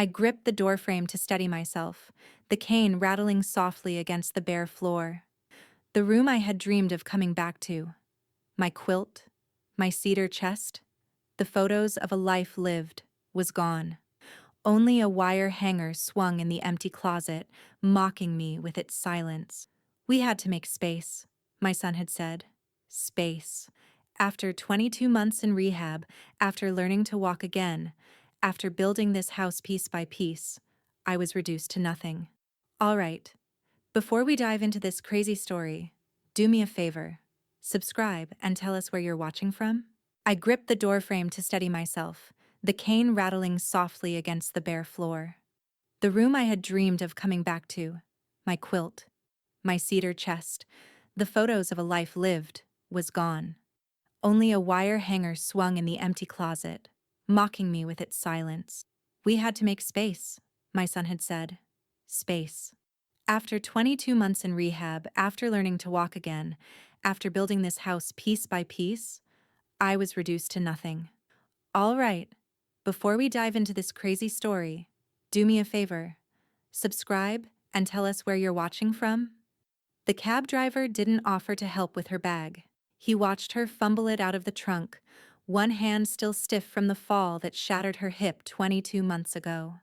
I gripped the doorframe to steady myself, the cane rattling softly against the bare floor. The room I had dreamed of coming back to. My quilt, my cedar chest, the photos of a life lived, was gone. Only a wire hanger swung in the empty closet, mocking me with its silence. We had to make space, my son had said. Space. After 22 months in rehab, after learning to walk again, after building this house piece by piece, I was reduced to nothing. All right, before we dive into this crazy story, do me a favor. Subscribe and tell us where you're watching from. I gripped the doorframe to steady myself, the cane rattling softly against the bare floor. The room I had dreamed of coming back to, my quilt, my cedar chest, the photos of a life lived, was gone. Only a wire hanger swung in the empty closet, mocking me with its silence. We had to make space, my son had said. Space. After 22 months in rehab, after learning to walk again, after building this house piece by piece, I was reduced to nothing. All right, before we dive into this crazy story, do me a favor. Subscribe and tell us where you're watching from. The cab driver didn't offer to help with her bag. He watched her fumble it out of the trunk, one hand still stiff from the fall that shattered her hip 22 months ago.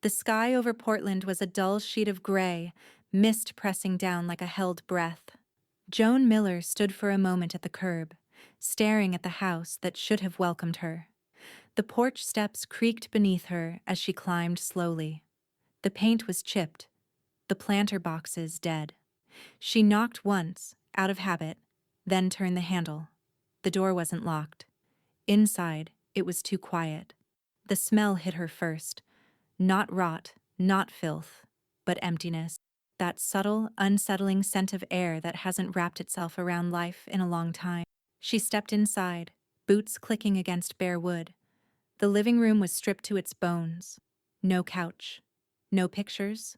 The sky over Portland was a dull sheet of gray, mist pressing down like a held breath. Joan Miller stood for a moment at the curb, staring at the house that should have welcomed her. The porch steps creaked beneath her as she climbed slowly. The paint was chipped, the planter boxes dead. She knocked once, out of habit, then turned the handle. The door wasn't locked. Inside, it was too quiet. The smell hit her first. Not rot, not filth, but emptiness. That subtle, unsettling scent of air that hasn't wrapped itself around life in a long time. She stepped inside, boots clicking against bare wood. The living room was stripped to its bones. No couch. No pictures.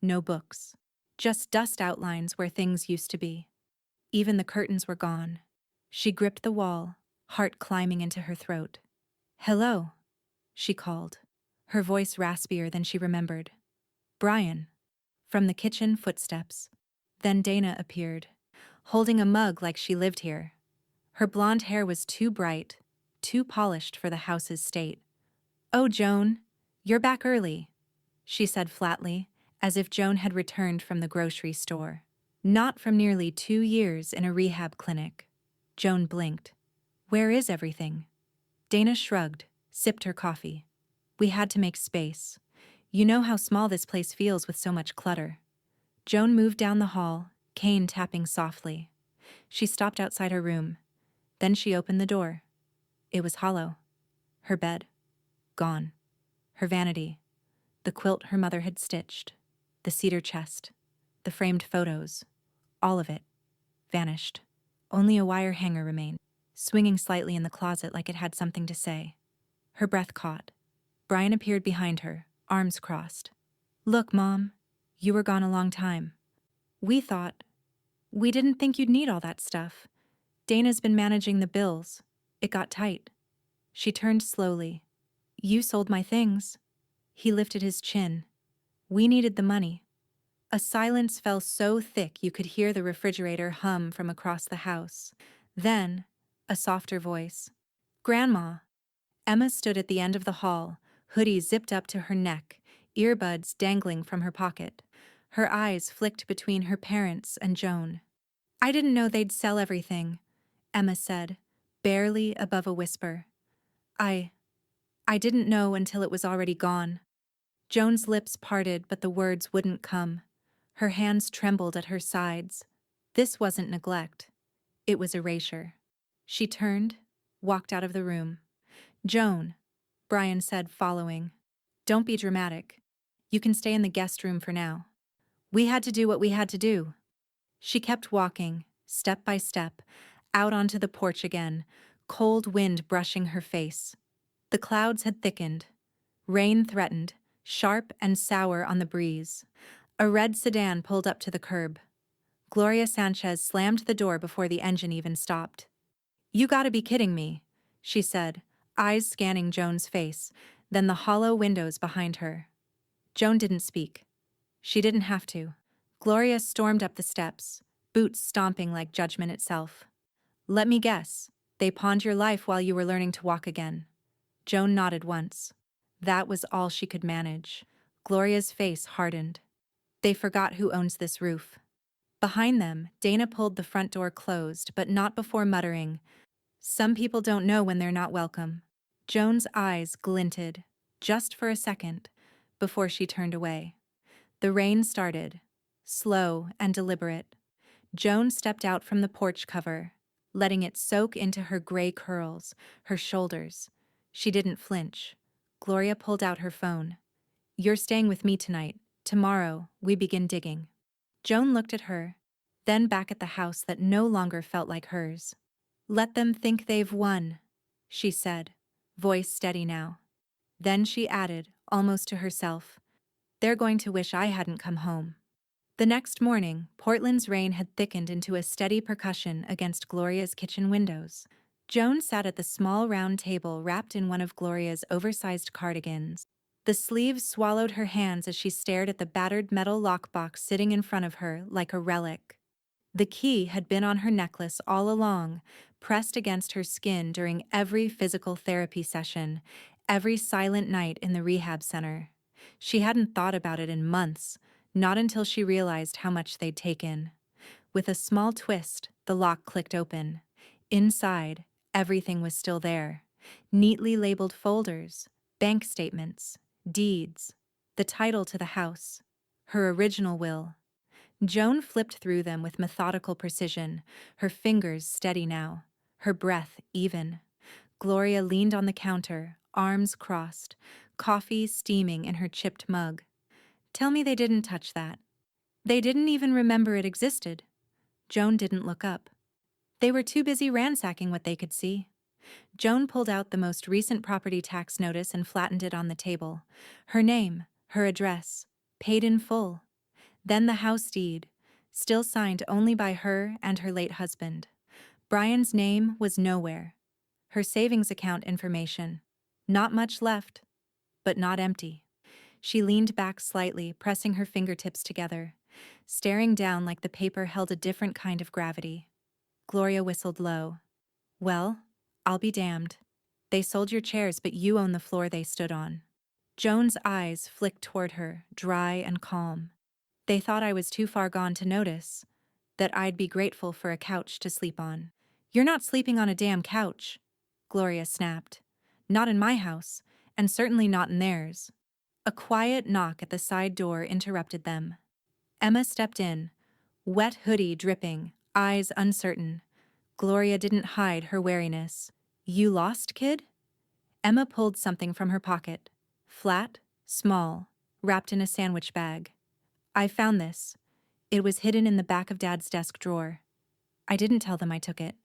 No books. Just dust outlines where things used to be. Even the curtains were gone. She gripped the wall, heart climbing into her throat. "Hello," she called, her voice raspier than she remembered. "Brian." From the kitchen, footsteps. Then Dana appeared, holding a mug like she lived here. Her blonde hair was too bright, too polished for the house's state. "Oh, Joan, you're back early," she said flatly, as if Joan had returned from the grocery store. Not from nearly 2 years in a rehab clinic. Joan blinked. "Where is everything?" Dana shrugged, sipped her coffee. "We had to make space. You know how small this place feels with so much clutter." Joan moved down the hall, cane tapping softly. She stopped outside her room. Then she opened the door. It was hollow. Her bed. Gone. Her vanity. The quilt her mother had stitched. The cedar chest. The framed photos. All of it. Vanished. Only a wire hanger remained, swinging slightly in the closet like it had something to say. Her breath caught. Brian appeared behind her, arms crossed. "Look, Mom, you were gone a long time. We didn't think you'd need all that stuff. Dana's been managing the bills. It got tight." She turned slowly. "You sold my things." He lifted his chin. "We needed the money." A silence fell so thick you could hear the refrigerator hum from across the house. Then, a softer voice. "Grandma." Emma stood at the end of the hall, hoodie zipped up to her neck, earbuds dangling from her pocket. Her eyes flicked between her parents and Joan. "I didn't know they'd sell everything," Emma said, barely above a whisper. I didn't know until it was already gone." Joan's lips parted, but the words wouldn't come. Her hands trembled at her sides. This wasn't neglect. It was erasure. She turned, walked out of the room. "Joan," Brian said, following. "Don't be dramatic. You can stay in the guest room for now. We had to do what we had to do." She kept walking, step by step, out onto the porch again, cold wind brushing her face. The clouds had thickened. Rain threatened, sharp and sour on the breeze. A red sedan pulled up to the curb. Gloria Sanchez slammed the door before the engine even stopped. "You gotta be kidding me," she said, eyes scanning Joan's face. then the hollow windows behind her. Joan didn't speak. She didn't have to. Gloria stormed up the steps, boots stomping like judgment itself. Let me guess, they pawned your life while you were learning to walk again. Joan nodded once. That was all she could manage. Gloria's face hardened. They forgot who owns this roof. Behind them, Dana pulled the front door closed, but not before muttering, "Some people don't know when they're not welcome." Joan's eyes glinted, just for a second, before she turned away. The rain started, slow and deliberate. Joan stepped out from the porch cover, letting it soak into her gray curls, her shoulders. She didn't flinch. Gloria pulled out her phone. "You're staying with me tonight. Tomorrow, we begin digging." Joan looked at her, then back at the house that no longer felt like hers. "Let them think they've won," she said, voice steady now. Then she added, almost to herself, "They're going to wish I hadn't come home." The next morning, Portland's rain had thickened into a steady percussion against Gloria's kitchen windows. Joan sat at the small round table wrapped in one of Gloria's oversized cardigans. The sleeves swallowed her hands as she stared at the battered metal lockbox sitting in front of her like a relic. The key had been on her necklace all along, pressed against her skin during every physical therapy session, every silent night in the rehab center. She hadn't thought about it in months, not until she realized how much they'd taken. With a small twist, the lock clicked open. Inside, everything was still there. Neatly labeled folders, bank statements, deeds, the title to the house, her original will. Joan flipped through them with methodical precision, her fingers steady now, her breath even. Gloria leaned on the counter, arms crossed, coffee steaming in her chipped mug. "Tell me they didn't touch that." "They didn't even remember it existed." Joan didn't look up. "They were too busy ransacking what they could see." Joan pulled out the most recent property tax notice and flattened it on the table. Her name, her address, paid in full. Then the house deed, still signed only by her and her late husband. Brian's name was nowhere. Her savings account information. Not much left, but not empty. She leaned back slightly, pressing her fingertips together, staring down like the paper held a different kind of gravity. Gloria whistled low. "Well, I'll be damned. They sold your chairs, but you own the floor they stood on." Joan's eyes flicked toward her, dry and calm. "They thought I was too far gone to notice, that I'd be grateful for a couch to sleep on." "You're not sleeping on a damn couch," Gloria snapped. "Not in my house, and certainly not in theirs." A quiet knock at the side door interrupted them. Emma stepped in, wet hoodie dripping, eyes uncertain. Gloria didn't hide her wariness. "You lost, kid?" Emma pulled something from her pocket. Flat, small, wrapped in a sandwich bag. "I found this. It was hidden in the back of Dad's desk drawer. I didn't tell them I took it."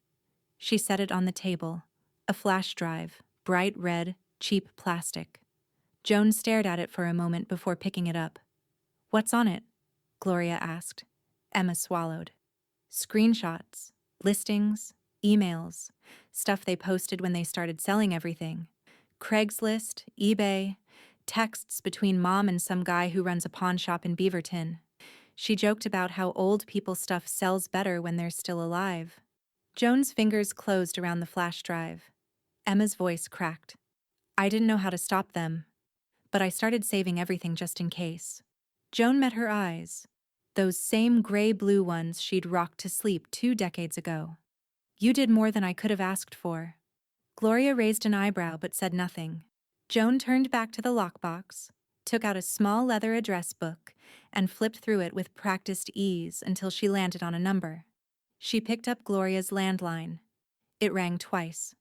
She set it on the table. A flash drive, bright red, cheap plastic. Joan stared at it for a moment before picking it up. "What's on it?" Gloria asked. Emma swallowed. "Screenshots, listings, emails, stuff they posted when they started selling everything. Craigslist, eBay, texts between Mom and some guy who runs a pawn shop in Beaverton." She joked about how old people's stuff sells better when they're still alive. Joan's fingers closed around the flash drive. Emma's voice cracked. "I didn't know how to stop them, but I started saving everything just in case." Joan met her eyes, those same gray-blue ones she'd rocked to sleep 2 decades ago. "You did more than I could have asked for." Gloria raised an eyebrow but said nothing. Joan turned back to the lockbox, took out a small leather address book, and flipped through it with practiced ease until she landed on a number. She picked up Gloria's landline. It rang twice.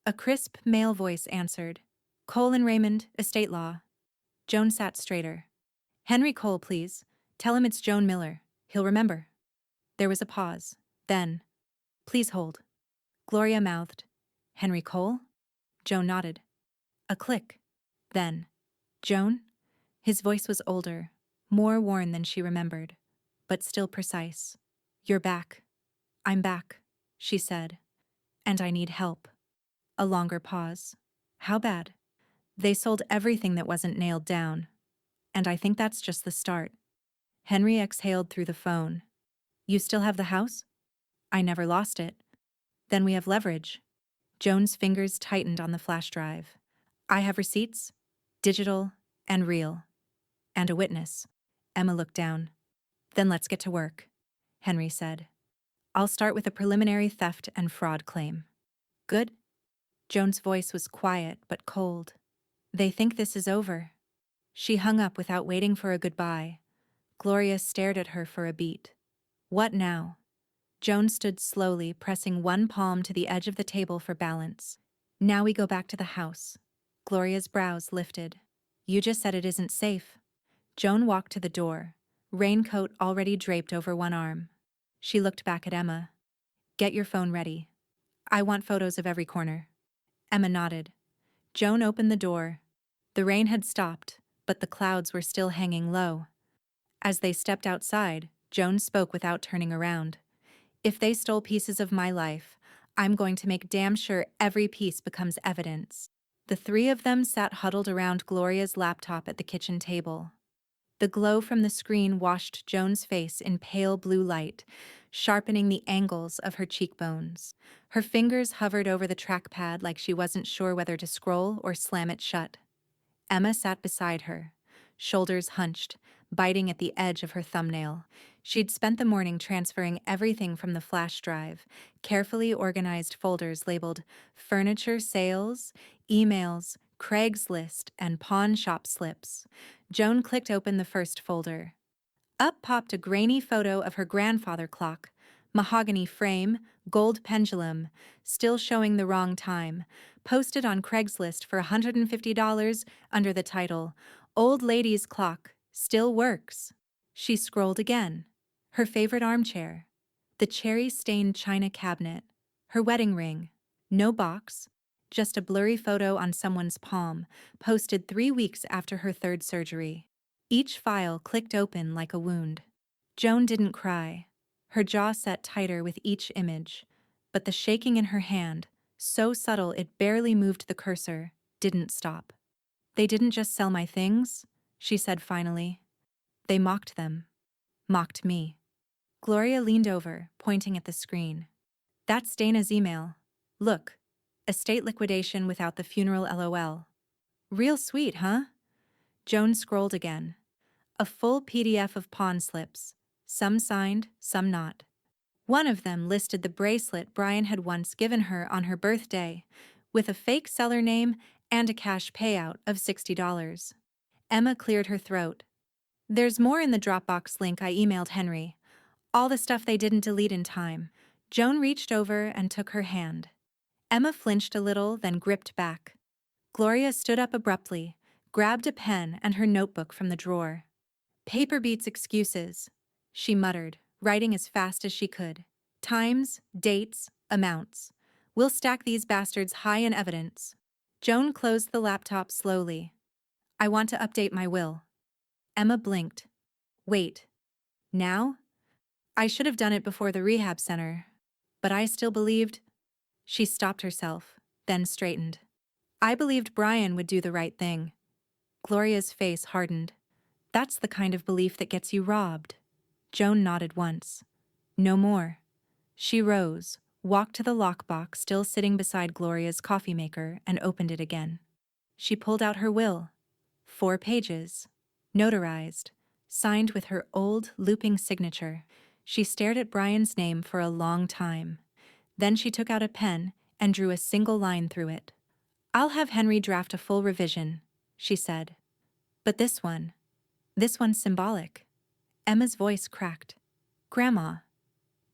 A crisp male voice answered. "Cole and Raymond, estate law." Joan sat straighter. "Henry Cole, please. Tell him it's Joan Miller. He'll remember." There was a pause. Then, "Please hold." Gloria mouthed, "Henry Cole?" Joan nodded. A click. Then, "Joan?" His voice was older, more worn than she remembered, but still precise. "You're back." "I'm back," she said. "And I need help." A longer pause. "How bad?" They sold everything that wasn't nailed down. And I think that's just the start. Henry exhaled through the phone. You still have the house? I never lost it. Then we have leverage. Joan's fingers tightened on the flash drive. I have receipts, digital and real. And a witness. Emma looked down. Then let's get to work, Henry said. I'll start with a preliminary theft and fraud claim. Good? Joan's voice was quiet but cold. They think this is over. She hung up without waiting for a goodbye. Gloria stared at her for a beat. What now? Joan stood slowly, pressing one palm to the edge of the table for balance. Now we go back to the house. Gloria's brows lifted. You just said it isn't safe. Joan walked to the door, raincoat already draped over one arm. She looked back at Emma. Get your phone ready. I want photos of every corner. Emma nodded. Joan opened the door. The rain had stopped, but the clouds were still hanging low. As they stepped outside, Joan spoke without turning around. If they stole pieces of my life, I'm going to make damn sure every piece becomes evidence. The three of them sat huddled around Gloria's laptop at the kitchen table. The glow from the screen washed Joan's face in pale blue light, sharpening the angles of her cheekbones. Her fingers hovered over the trackpad like she wasn't sure whether to scroll or slam it shut. Emma sat beside her, shoulders hunched, biting at the edge of her thumbnail. She'd spent the morning transferring everything from the flash drive, carefully organized folders labeled furniture sales, emails, Craigslist, and pawn shop slips. Joan clicked open the first folder. Up popped a grainy photo of her grandfather clock, mahogany frame, gold pendulum, still showing the wrong time, posted on Craigslist for $150 under the title, Old Lady's Clock, Still Works. She scrolled again. Her favorite armchair, the cherry-stained china cabinet, her wedding ring, no box, just a blurry photo on someone's palm, posted 3 weeks after her third surgery. Each file clicked open like a wound. Joan didn't cry. Her jaw set tighter with each image, but the shaking in her hand, so subtle it barely moved the cursor, didn't stop. They didn't just sell my things, she said finally. They mocked them. Mocked me. Gloria leaned over, pointing at the screen. That's Dana's email. Look. Estate liquidation without the funeral LOL. Real sweet, huh? Joan scrolled again. A full PDF of pawn slips, some signed, some not. One of them listed the bracelet Brian had once given her on her birthday, with a fake seller name and a cash payout of $60. Emma cleared her throat. There's more in the Dropbox link I emailed Henry. All the stuff they didn't delete in time. Joan reached over and took her hand. Emma flinched a little, then gripped back. Gloria stood up abruptly, grabbed a pen and her notebook from the drawer. Paper beats excuses, she muttered, writing as fast as she could. Times, dates, amounts. We'll stack these bastards high in evidence. Joan closed the laptop slowly. I want to update my will. Emma blinked. Wait. Now? I should have done it before the rehab center. But I still believed. She stopped herself, then straightened. I believed Brian would do the right thing. Gloria's face hardened. That's the kind of belief that gets you robbed. Joan nodded once. No more. She rose, walked to the lockbox still sitting beside Gloria's coffee maker, and opened it again. She pulled out her will. 4 pages. Notarized. Signed with her old, looping signature. She stared at Brian's name for a long time. Then she took out a pen and drew a single line through it. I'll have Henry draft a full revision, she said. But this one's symbolic. Emma's voice cracked. Grandma.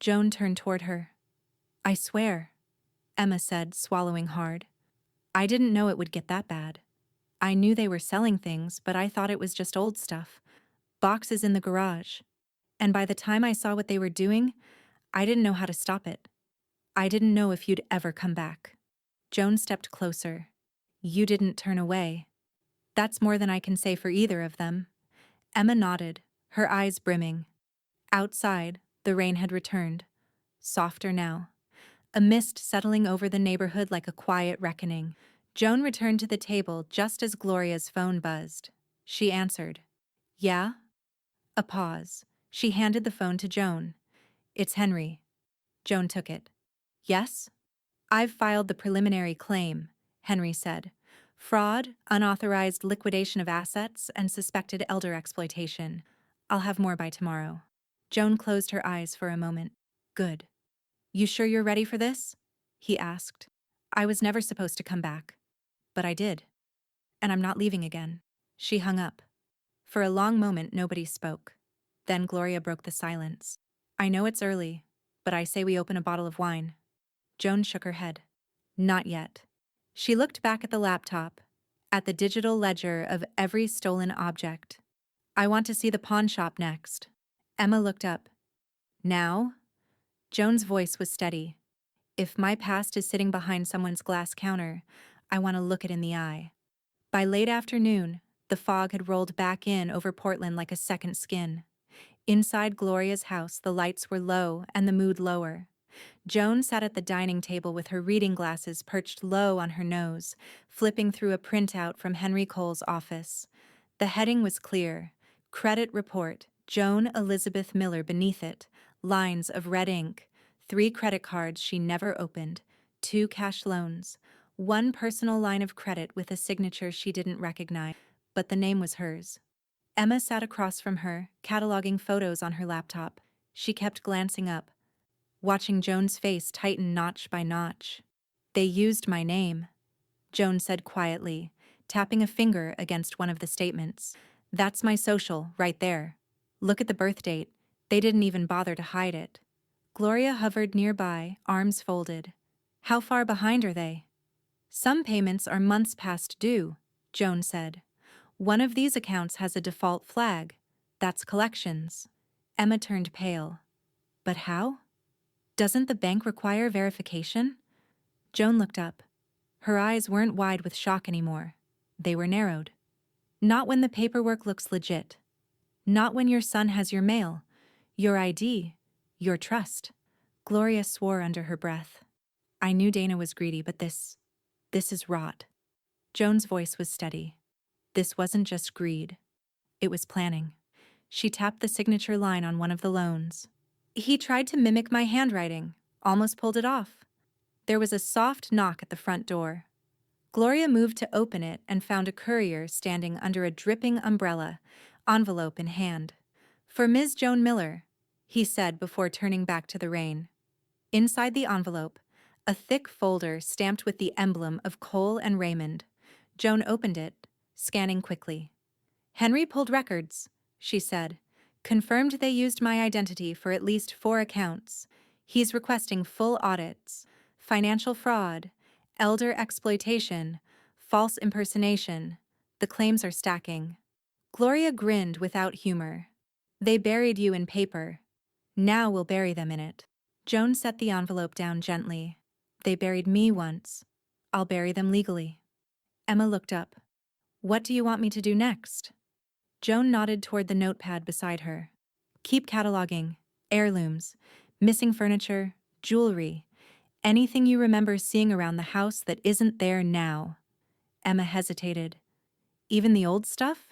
Joan turned toward her. I swear, Emma said, swallowing hard. I didn't know it would get that bad. I knew they were selling things, but I thought it was just old stuff. Boxes in the garage. And by the time I saw what they were doing, I didn't know how to stop it. I didn't know if you'd ever come back. Joan stepped closer. You didn't turn away. That's more than I can say for either of them. Emma nodded, her eyes brimming. Outside, the rain had returned. Softer now. A mist settling over the neighborhood like a quiet reckoning. Joan returned to the table just as Gloria's phone buzzed. She answered. Yeah? A pause. She handed the phone to Joan. It's Henry. Joan took it. Yes? I've filed the preliminary claim, Henry said. Fraud, unauthorized liquidation of assets, and suspected elder exploitation. I'll have more by tomorrow. Joan closed her eyes for a moment. Good. You sure you're ready for this? He asked. I was never supposed to come back. But I did. And I'm not leaving again. She hung up. For a long moment, nobody spoke. Then Gloria broke the silence. I know it's early, but I say we open a bottle of wine. Joan shook her head. Not yet. She looked back at the laptop, at the digital ledger of every stolen object. I want to see the pawn shop next. Emma looked up. Now? Joan's voice was steady. If my past is sitting behind someone's glass counter, I want to look it in the eye. By late afternoon, the fog had rolled back in over Portland like a second skin. Inside Gloria's house, the lights were low and the mood lower. Joan sat at the dining table with her reading glasses perched low on her nose, flipping through a printout from Henry Cole's office. The heading was clear. Credit report, Joan Elizabeth Miller beneath it. Lines of red ink. 3 credit cards she never opened. 2 cash loans. 1 personal line of credit with a signature she didn't recognize, but the name was hers. Emma sat across from her, cataloging photos on her laptop. She kept glancing up, watching Joan's face tighten notch by notch. They used my name, Joan said quietly, tapping a finger against one of the statements. That's my social, right there. Look at the birth date. They didn't even bother to hide it. Gloria hovered nearby, arms folded. How far behind are they? Some payments are months past due, Joan said. One of these accounts has a default flag. That's collections. Emma turned pale. But how? Doesn't the bank require verification? Joan looked up. Her eyes weren't wide with shock anymore. They were narrowed. Not when the paperwork looks legit. Not when your son has your mail, your ID, your trust. Gloria swore under her breath. I knew Dana was greedy, but this is rot. Joan's voice was steady. This wasn't just greed. It was planning. She tapped the signature line on one of the loans. He tried to mimic my handwriting, almost pulled it off. There was a soft knock at the front door. Gloria moved to open it and found a courier standing under a dripping umbrella, envelope in hand. For Ms. Joan Miller, he said before turning back to the rain. Inside the envelope, a thick folder stamped with the emblem of Cole and Raymond. Joan opened it, scanning quickly. Henry pulled records, she said. Confirmed they used my identity for at least 4 accounts. He's requesting full audits. Financial fraud, elder exploitation, false impersonation. The claims are stacking. Gloria grinned without humor. They buried you in paper. Now we'll bury them in it. Joan set the envelope down gently. They buried me once. I'll bury them legally. Emma looked up. What do you want me to do next? Joan nodded toward the notepad beside her. Keep cataloging. Heirlooms. Missing furniture. Jewelry. Anything you remember seeing around the house that isn't there now. Emma hesitated. Even the old stuff?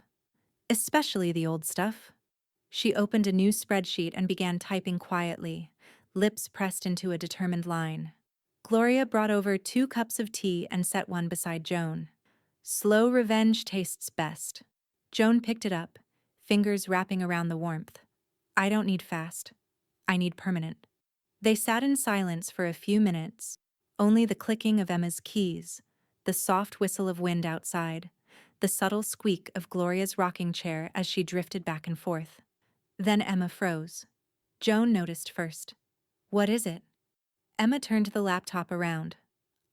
Especially the old stuff. She opened a new spreadsheet and began typing quietly, lips pressed into a determined line. Gloria brought over 2 cups of tea and set one beside Joan. Slow revenge tastes best. Joan picked it up, fingers wrapping around the warmth. I don't need fast. I need permanent. They sat in silence for a few minutes, only the clicking of Emma's keys, the soft whistle of wind outside, the subtle squeak of Gloria's rocking chair as she drifted back and forth. Then Emma froze. Joan noticed first. What is it? Emma turned the laptop around.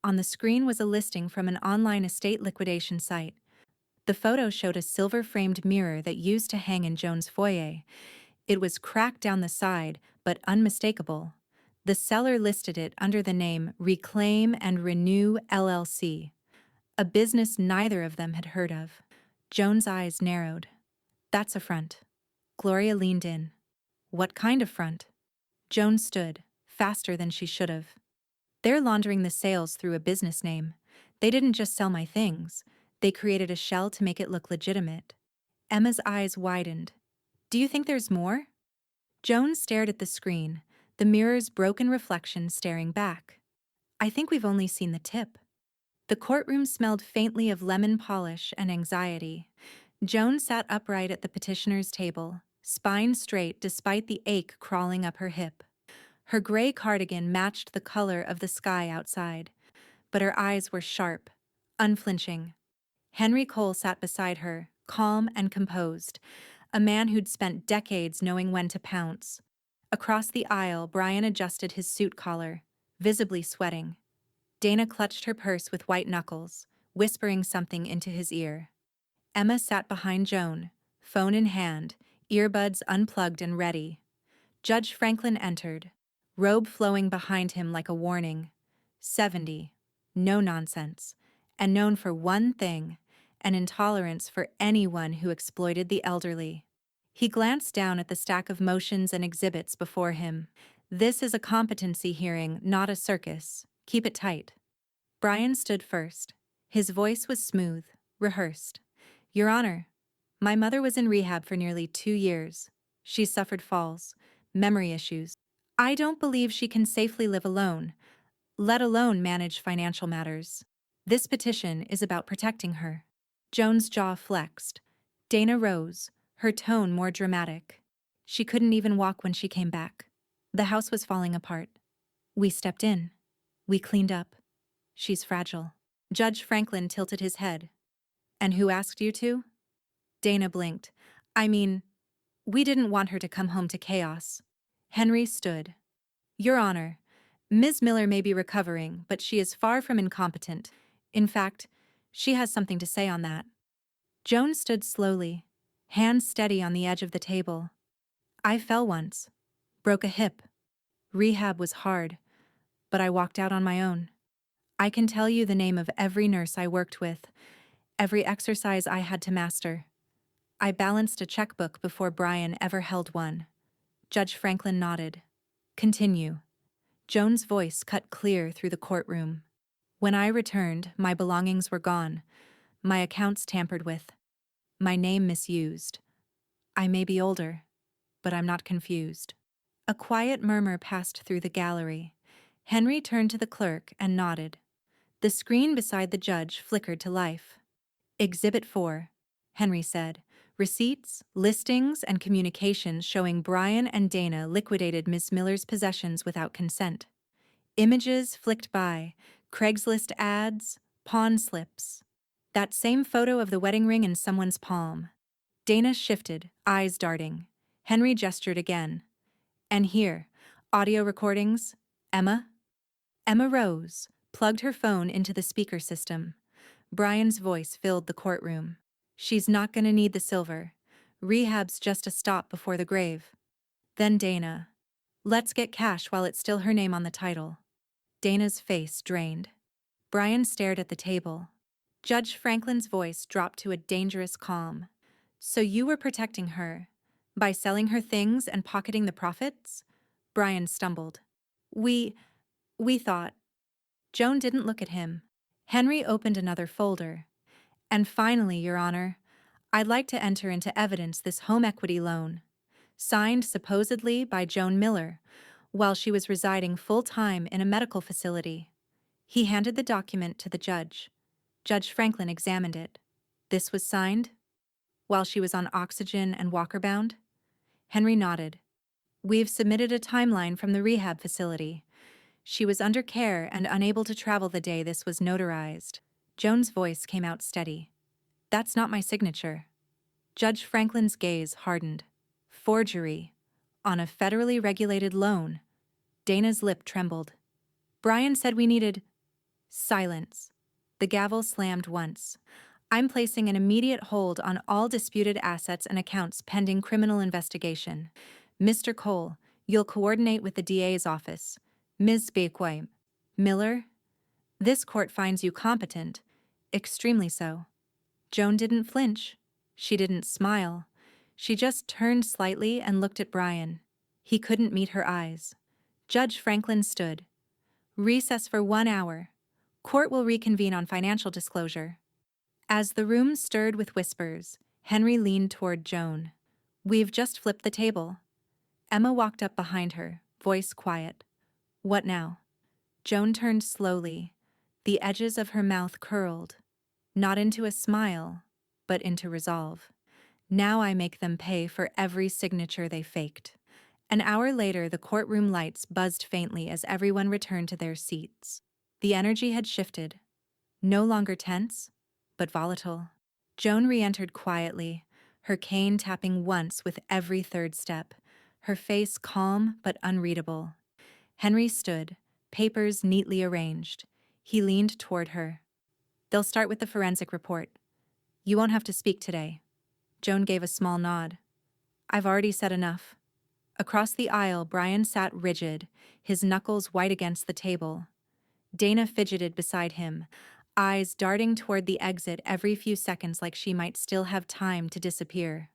On the screen was a listing from an online estate liquidation site. The photo showed a silver-framed mirror that used to hang in Joan's foyer. It was cracked down the side, but unmistakable. The seller listed it under the name Reclaim and Renew LLC, a business neither of them had heard of. Joan's eyes narrowed. That's a front. Gloria leaned in. What kind of front? Joan stood, faster than she should have. They're laundering the sales through a business name. They didn't just sell my things, they created a shell to make it look legitimate. Emma's eyes widened. Do you think there's more? Joan stared at the screen, the mirror's broken reflection staring back. I think we've only seen the tip. The courtroom smelled faintly of lemon polish and anxiety. Joan sat upright at the petitioner's table, spine straight despite the ache crawling up her hip. Her gray cardigan matched the color of the sky outside, but her eyes were sharp, unflinching. Henry Cole sat beside her, calm and composed, a man who'd spent decades knowing when to pounce. Across the aisle, Brian adjusted his suit collar, visibly sweating. Dana clutched her purse with white knuckles, whispering something into his ear. Emma sat behind Joan, phone in hand, earbuds unplugged and ready. Judge Franklin entered, robe flowing behind him like a warning. 70, no nonsense, and known for one thing, an intolerance for anyone who exploited the elderly. He glanced down at the stack of motions and exhibits before him. This is a competency hearing, not a circus. Keep it tight. Brian stood first. His voice was smooth, rehearsed. Your Honor, my mother was in rehab for nearly 2 years. She suffered falls, memory issues. I don't believe she can safely live alone, let alone manage financial matters. This petition is about protecting her. Joan's jaw flexed. Dana rose, her tone more dramatic. She couldn't even walk when she came back. The house was falling apart. We stepped in. We cleaned up. She's fragile. Judge Franklin tilted his head. And who asked you to? Dana blinked. I mean, we didn't want her to come home to chaos. Henry stood. Your Honor, Ms. Miller may be recovering, but she is far from incompetent. In fact, she has something to say on that. Joan stood slowly, hands steady on the edge of the table. I fell once, broke a hip. Rehab was hard, but I walked out on my own. I can tell you the name of every nurse I worked with, every exercise I had to master. I balanced a checkbook before Brian ever held one. Judge Franklin nodded. Continue. Joan's voice cut clear through the courtroom. When I returned, my belongings were gone, my accounts tampered with, my name misused. I may be older, but I'm not confused. A quiet murmur passed through the gallery. Henry turned to the clerk and nodded. The screen beside the judge flickered to life. Exhibit 4, Henry said. Receipts, listings, and communications showing Brian and Dana liquidated Miss Miller's possessions without consent. Images flicked by, Craigslist ads, pawn slips. That same photo of the wedding ring in someone's palm. Dana shifted, eyes darting. Henry gestured again. And here, audio recordings. Emma? Emma rose, plugged her phone into the speaker system. Brian's voice filled the courtroom. She's not gonna need the silver. Rehab's just a stop before the grave. Then Dana. Let's get cash while it's still her name on the title. Dana's face drained. Brian stared at the table. Judge Franklin's voice dropped to a dangerous calm. So you were protecting her, by selling her things and pocketing the profits? Brian stumbled. We thought. Joan didn't look at him. Henry opened another folder. And finally, Your Honor, I'd like to enter into evidence this home equity loan, signed supposedly by Joan Miller, while she was residing full-time in a medical facility. He handed the document to the judge. Judge Franklin examined it. This was signed? While she was on oxygen and walker-bound? Henry nodded. We've submitted a timeline from the rehab facility. She was under care and unable to travel the day this was notarized. Joan's voice came out steady. That's not my signature. Judge Franklin's gaze hardened. Forgery. On a federally regulated loan. Dana's lip trembled. Brian said we needed... Silence. The gavel slammed once. I'm placing an immediate hold on all disputed assets and accounts pending criminal investigation. Mr. Cole, you'll coordinate with the DA's office. Ms. Bakeway. Miller? This court finds you competent. Extremely so. Joan didn't flinch. She didn't smile. She just turned slightly and looked at Brian. He couldn't meet her eyes. Judge Franklin stood. Recess for 1 hour. Court will reconvene on financial disclosure. As the room stirred with whispers, Henry leaned toward Joan. We've just flipped the table. Emma walked up behind her, voice quiet. What now? Joan turned slowly, the edges of her mouth curled, not into a smile, but into resolve. Now I make them pay for every signature they faked. An hour later, the courtroom lights buzzed faintly as everyone returned to their seats. The energy had shifted, no longer tense, but volatile. Joan re-entered quietly, her cane tapping once with every third step, her face calm but unreadable. Henry stood, papers neatly arranged. He leaned toward her. They'll start with the forensic report. You won't have to speak today. Joan gave a small nod. I've already said enough. Across the aisle, Brian sat rigid, his knuckles white against the table. Dana fidgeted beside him, eyes darting toward the exit every few seconds like she might still have time to disappear.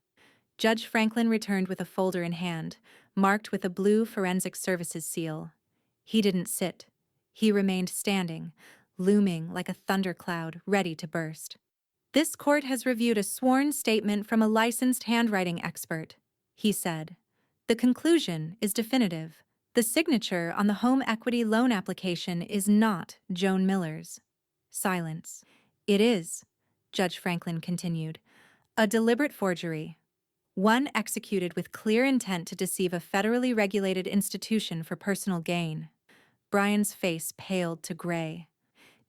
Judge Franklin returned with a folder in hand, marked with a blue Forensic Services seal. He didn't sit. He remained standing, looming like a thundercloud, ready to burst. This court has reviewed a sworn statement from a licensed handwriting expert, he said. The conclusion is definitive. The signature on the home equity loan application is not Joan Miller's. Silence. It is, Judge Franklin continued, a deliberate forgery. One executed with clear intent to deceive a federally regulated institution for personal gain. Brian's face paled to gray.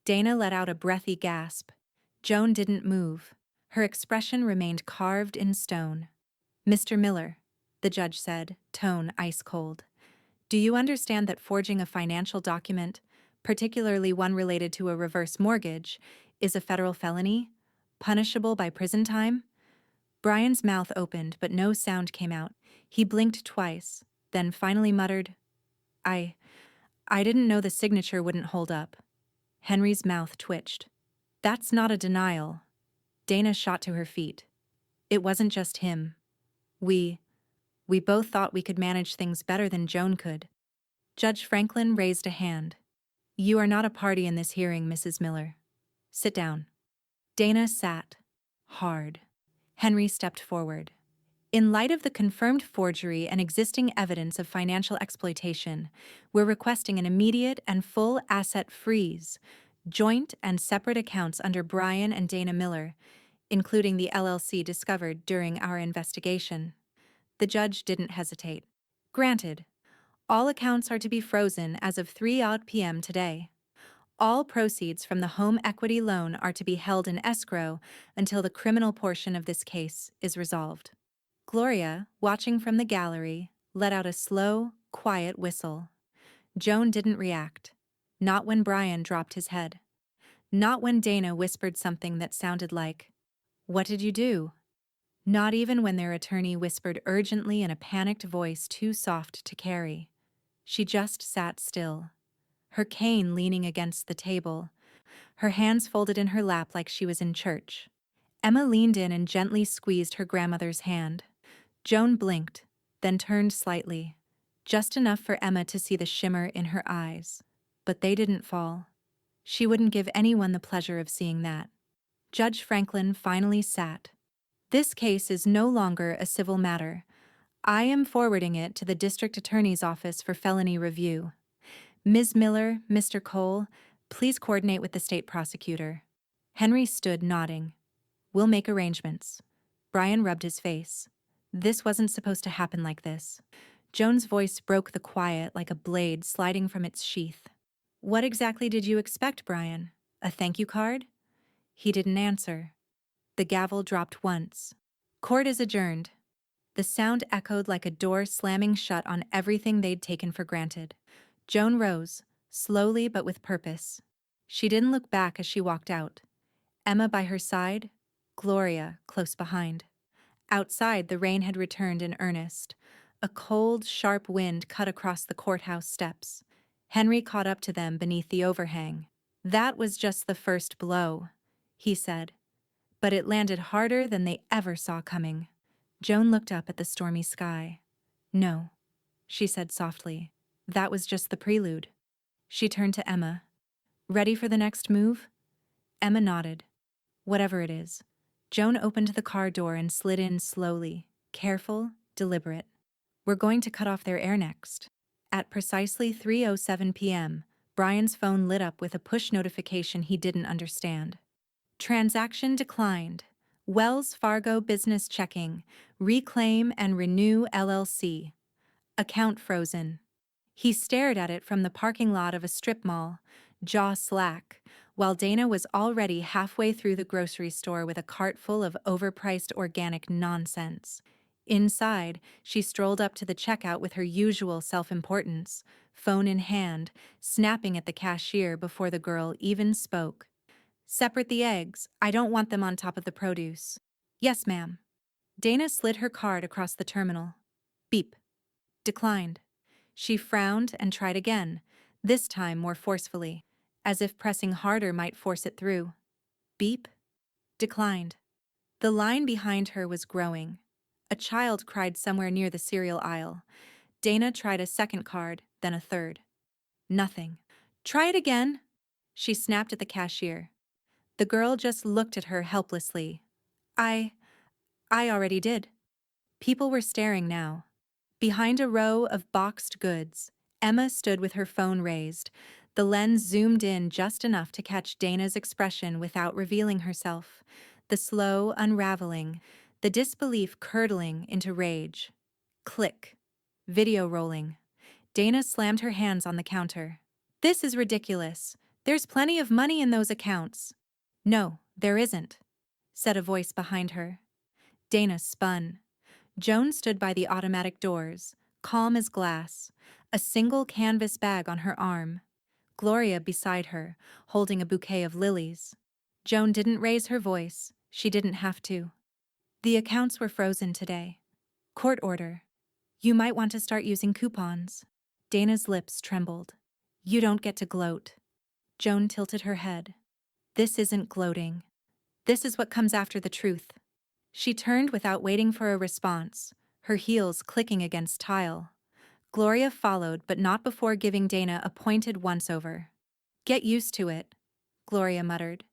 Dana let out a breathy gasp. Joan didn't move. Her expression remained carved in stone. Mr. Miller, the judge said, tone ice-cold. Do you understand that forging a financial document, particularly one related to a reverse mortgage, is a federal felony, punishable by prison time? Brian's mouth opened, but no sound came out. He blinked twice, then finally muttered, I didn't know the signature wouldn't hold up. Henry's mouth twitched. That's not a denial. Dana shot to her feet. It wasn't just him. We both thought we could manage things better than Joan could. Judge Franklin raised a hand. You are not a party in this hearing, Mrs. Miller. Sit down. Dana sat. Hard. Henry stepped forward. In light of the confirmed forgery and existing evidence of financial exploitation, we're requesting an immediate and full asset freeze, joint and separate accounts under Brian and Dana Miller, including the LLC discovered during our investigation. The judge didn't hesitate. Granted. All accounts are to be frozen as of 3 p.m. today. All proceeds from the home equity loan are to be held in escrow until the criminal portion of this case is resolved. Gloria, watching from the gallery, let out a slow, quiet whistle. Joan didn't react. Not when Brian dropped his head. Not when Dana whispered something that sounded like, "What did you do?" Not even when their attorney whispered urgently in a panicked voice too soft to carry. She just sat still, her cane leaning against the table, her hands folded in her lap like she was in church. Emma leaned in and gently squeezed her grandmother's hand. Joan blinked, then turned slightly, just enough for Emma to see the shimmer in her eyes. But they didn't fall. She wouldn't give anyone the pleasure of seeing that. Judge Franklin finally sat. This case is no longer a civil matter. I am forwarding it to the district attorney's office for felony review. Ms. Miller, Mr. Cole, please coordinate with the state prosecutor. Henry stood nodding. We'll make arrangements. Brian rubbed his face. This wasn't supposed to happen like this. Joan's voice broke the quiet like a blade sliding from its sheath. What exactly did you expect, Brian? A thank you card? He didn't answer. The gavel dropped once. Court is adjourned. The sound echoed like a door slamming shut on everything they'd taken for granted. Joan rose, slowly but with purpose. She didn't look back as she walked out. Emma by her side, Gloria close behind. Outside, the rain had returned in earnest. A cold, sharp wind cut across the courthouse steps. Henry caught up to them beneath the overhang. That was just the first blow, he said. But it landed harder than they ever saw coming. Joan looked up at the stormy sky. No, she said softly. That was just the prelude. She turned to Emma. Ready for the next move? Emma nodded. Whatever it is. Joan opened the car door and slid in slowly, careful, deliberate. We're going to cut off their air next. At precisely 3:07 p.m., Brian's phone lit up with a push notification he didn't understand. Transaction declined. Wells Fargo Business Checking. Reclaim and Renew LLC. Account frozen. He stared at it from the parking lot of a strip mall, jaw slack, while Dana was already halfway through the grocery store with a cart full of overpriced organic nonsense. Inside, she strolled up to the checkout with her usual self-importance, phone in hand, snapping at the cashier before the girl even spoke. Separate the eggs. I don't want them on top of the produce. Yes, ma'am. Dana slid her card across the terminal. Beep. Declined. She frowned and tried again, this time more forcefully, as if pressing harder might force it through. Beep. Declined. The line behind her was growing. A child cried somewhere near the cereal aisle. Dana tried a second card, then a third. Nothing. Try it again. She snapped at the cashier. The girl just looked at her helplessly. I already did. People were staring now. Behind a row of boxed goods, Emma stood with her phone raised. The lens zoomed in just enough to catch Dana's expression without revealing herself. The slow unraveling, the disbelief curdling into rage. Click. Video rolling. Dana slammed her hands on the counter. This is ridiculous. There's plenty of money in those accounts. No, there isn't, said a voice behind her. Dana spun. Joan stood by the automatic doors, calm as glass, a single canvas bag on her arm. Gloria beside her, holding a bouquet of lilies. Joan didn't raise her voice. She didn't have to. The accounts were frozen today. Court order. You might want to start using coupons. Dana's lips trembled. You don't get to gloat. Joan tilted her head. This isn't gloating. This is what comes after the truth. She turned without waiting for a response, her heels clicking against tile. Gloria followed, but not before giving Dana a pointed once-over. Get used to it, Gloria muttered.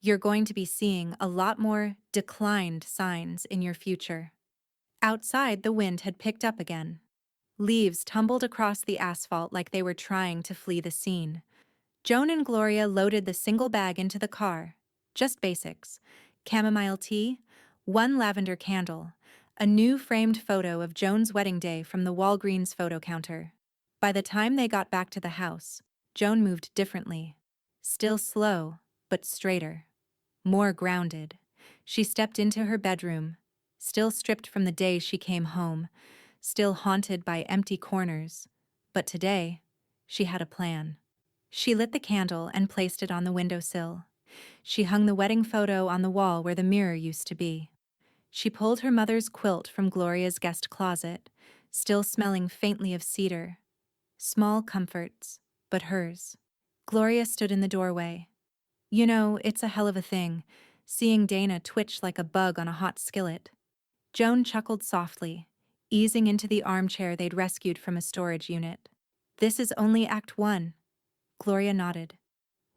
You're going to be seeing a lot more declined signs in your future. Outside, the wind had picked up again. Leaves tumbled across the asphalt like they were trying to flee the scene. Joan and Gloria loaded the single bag into the car. Just basics. Chamomile tea, one lavender candle, a new framed photo of Joan's wedding day from the Walgreens photo counter. By the time they got back to the house, Joan moved differently. Still slow, but straighter. More grounded. She stepped into her bedroom, still stripped from the day she came home, still haunted by empty corners. But today, she had a plan. She lit the candle and placed it on the windowsill. She hung the wedding photo on the wall where the mirror used to be. She pulled her mother's quilt from Gloria's guest closet, still smelling faintly of cedar. Small comforts, but hers. Gloria stood in the doorway. You know, it's a hell of a thing, seeing Dana twitch like a bug on a hot skillet. Joan chuckled softly, easing into the armchair they'd rescued from a storage unit. This is only Act 1. Gloria nodded.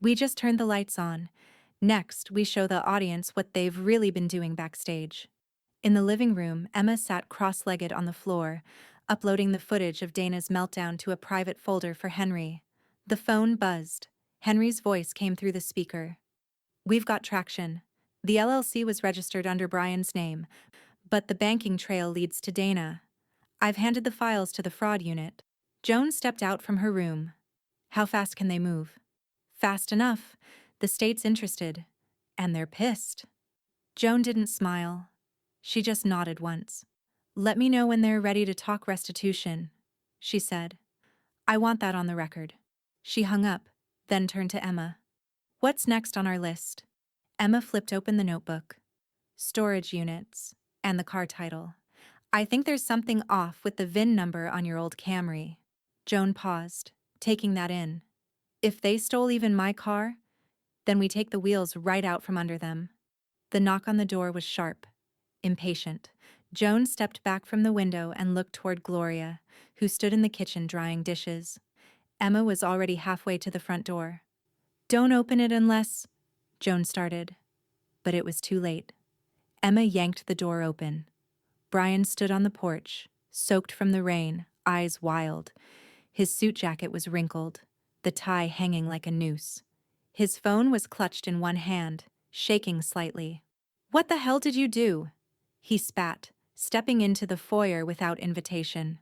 We just turned the lights on. Next, we show the audience what they've really been doing backstage. In the living room, Emma sat cross-legged on the floor, uploading the footage of Dana's meltdown to a private folder for Henry. The phone buzzed. Henry's voice came through the speaker. We've got traction. The LLC was registered under Brian's name, but the banking trail leads to Dana. I've handed the files to the fraud unit. Joan stepped out from her room. How fast can they move? Fast enough. The state's interested. And they're pissed. Joan didn't smile. She just nodded once. Let me know when they're ready to talk restitution, she said. I want that on the record. She hung up, then turned to Emma. What's next on our list? Emma flipped open the notebook. Storage units, and the car title. I think there's something off with the VIN number on your old Camry. Joan paused, taking that in. If they stole even my car, then we take the wheels right out from under them. The knock on the door was sharp, impatient. Joan stepped back from the window and looked toward Gloria, who stood in the kitchen drying dishes. Emma was already halfway to the front door. Don't open it unless, Joan started, but it was too late. Emma yanked the door open. Brian stood on the porch, soaked from the rain, eyes wild. His suit jacket was wrinkled, the tie hanging like a noose. His phone was clutched in one hand, shaking slightly. "What the hell did you do?" he spat, stepping into the foyer without invitation.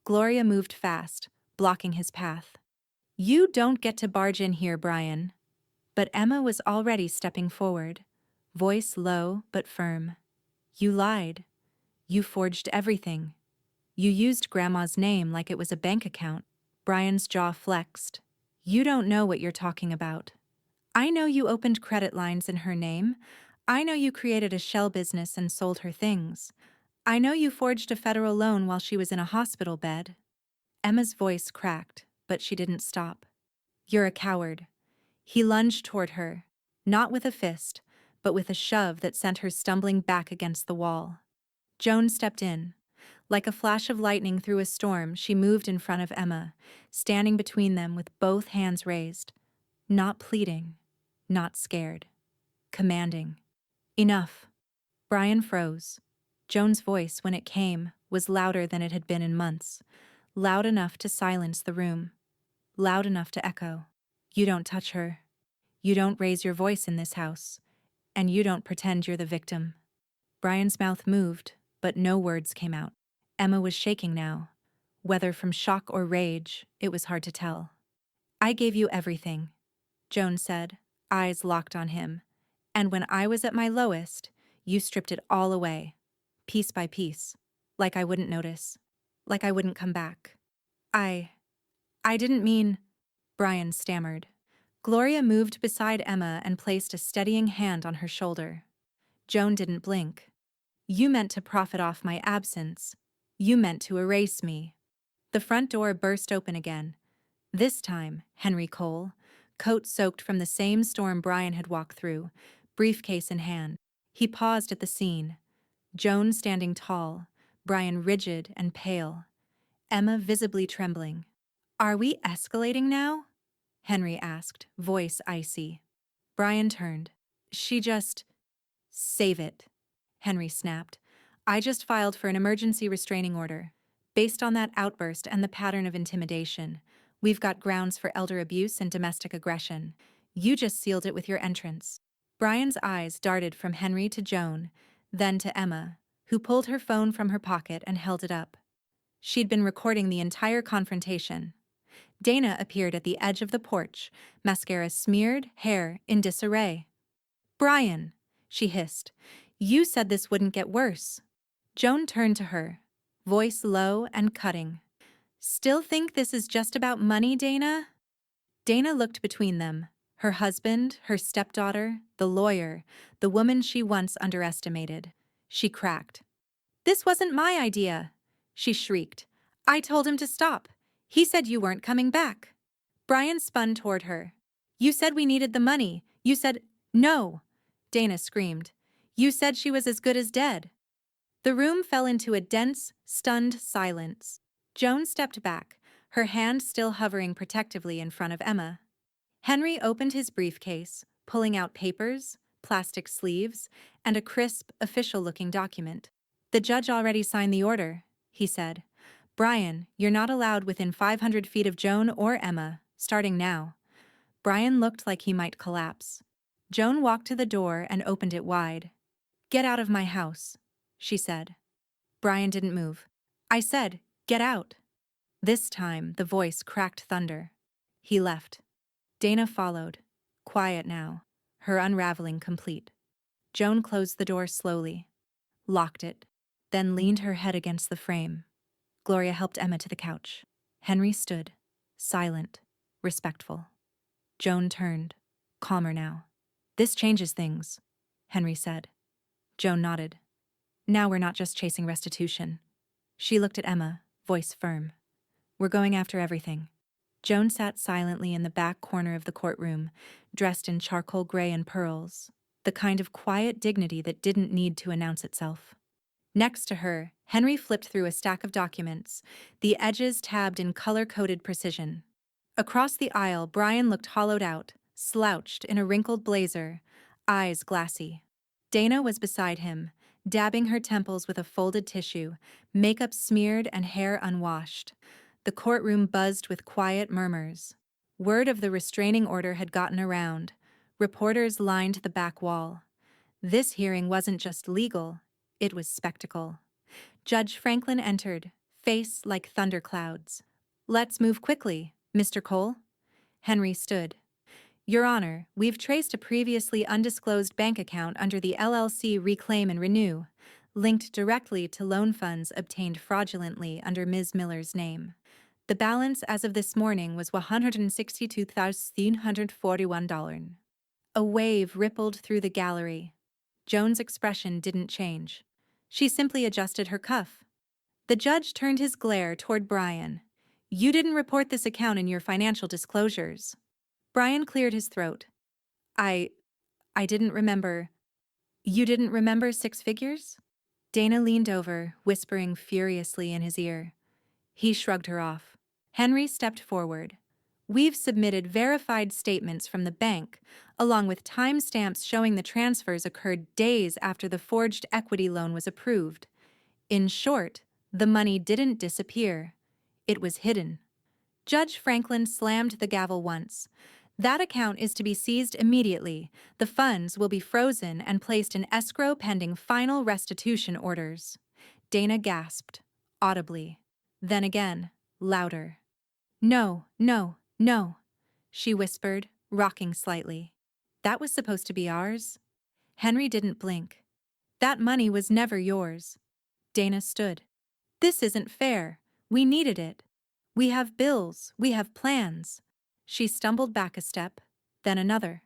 Gloria moved fast, blocking his path. "You don't get to barge in here, Brian." But Emma was already stepping forward, voice low but firm. "You lied. You forged everything. You used Grandma's name like it was a bank account." Brian's jaw flexed. "You don't know what you're talking about. I know you opened credit lines in her name. I know you created a shell business and sold her things. I know you forged a federal loan while she was in a hospital bed." Emma's voice cracked, but she didn't stop. "You're a coward." He lunged toward her, not with a fist, but with a shove that sent her stumbling back against the wall. Joan stepped in. Like a flash of lightning through a storm, she moved in front of Emma, standing between them with both hands raised. Not pleading, not scared. Commanding. "Enough." Brian froze. Joan's voice, when it came, was louder than it had been in months. Loud enough to silence the room. Loud enough to echo. "You don't touch her. You don't raise your voice in this house. And you don't pretend you're the victim." Brian's mouth moved, but no words came out. Emma was shaking now. Whether from shock or rage, it was hard to tell. "I gave you everything," Joan said, eyes locked on him. "And when I was at my lowest, you stripped it all away, piece by piece, like I wouldn't notice, like I wouldn't come back. I didn't mean," Brian stammered. Gloria moved beside Emma and placed a steadying hand on her shoulder. Joan didn't blink. "You meant to profit off my absence. You meant to erase me." The front door burst open again. This time, Henry Cole, coat soaked from the same storm Brian had walked through, briefcase in hand. He paused at the scene. Joan standing tall, Brian rigid and pale, Emma visibly trembling. "Are we escalating now?" Henry asked, voice icy. Brian turned. "She just—" "Save it," Henry snapped. "I just filed for an emergency restraining order. Based on that outburst and the pattern of intimidation, we've got grounds for elder abuse and domestic aggression. You just sealed it with your entrance." Brian's eyes darted from Henry to Joan, then to Emma, who pulled her phone from her pocket and held it up. She'd been recording the entire confrontation. Dana appeared at the edge of the porch, mascara smeared, hair in disarray. "Brian," she hissed, "you said this wouldn't get worse." Joan turned to her, voice low and cutting. "Still think this is just about money, Dana?" Dana looked between them, her husband, her stepdaughter, the lawyer, the woman she once underestimated. She cracked. "This wasn't my idea," she shrieked. "I told him to stop. He said you weren't coming back." Brian spun toward her. "You said we needed the money. You said—" "No," Dana screamed. "You said she was as good as dead." The room fell into a dense, stunned silence. Joan stepped back, her hand still hovering protectively in front of Emma. Henry opened his briefcase, pulling out papers, plastic sleeves, and a crisp, official-looking document. "The judge already signed the order," he said. "Brian, you're not allowed within 500 feet of Joan or Emma, starting now." Brian looked like he might collapse. Joan walked to the door and opened it wide. "Get out of my house," she said. Brian didn't move. "I said, get out." This time, the voice cracked thunder. He left. Dana followed, quiet now, her unraveling complete. Joan closed the door slowly, locked it, then leaned her head against the frame. Gloria helped Emma to the couch. Henry stood, silent, respectful. Joan turned, calmer now. "This changes things," Henry said. Joan nodded. "Now we're not just chasing restitution." She looked at Emma, voice firm. "We're going after everything." Joan sat silently in the back corner of the courtroom, dressed in charcoal gray and pearls, the kind of quiet dignity that didn't need to announce itself. Next to her, Henry flipped through a stack of documents, the edges tabbed in color-coded precision. Across the aisle, Brian looked hollowed out, slouched in a wrinkled blazer, eyes glassy. Dana was beside him, dabbing her temples with a folded tissue, makeup smeared and hair unwashed. The courtroom buzzed with quiet murmurs. Word of the restraining order had gotten around. Reporters lined the back wall. This hearing wasn't just legal, it was spectacle. Judge Franklin entered, face like thunderclouds. "Let's move quickly, Mr. Cole." Henry stood. "Your Honor, we've traced a previously undisclosed bank account under the LLC Reclaim and Renew, linked directly to loan funds obtained fraudulently under Ms. Miller's name. The balance as of this morning was $162,341. A wave rippled through the gallery. Joan's expression didn't change. She simply adjusted her cuff. The judge turned his glare toward Brian. "You didn't report this account in your financial disclosures." Brian cleared his throat. I didn't remember." "You didn't remember 6 figures?" Dana leaned over, whispering furiously in his ear. He shrugged her off. Henry stepped forward. "We've submitted verified statements from the bank, along with timestamps showing the transfers occurred days after the forged equity loan was approved. In short, the money didn't disappear. It was hidden." Judge Franklin slammed the gavel once. "That account is to be seized immediately. The funds will be frozen and placed in escrow pending final restitution orders." Dana gasped, audibly. Then again, louder. "No, no, no," she whispered, rocking slightly. "That was supposed to be ours." Henry didn't blink. "That money was never yours." Dana stood. "This isn't fair. We needed it. We have bills, we have plans." She stumbled back a step, then another,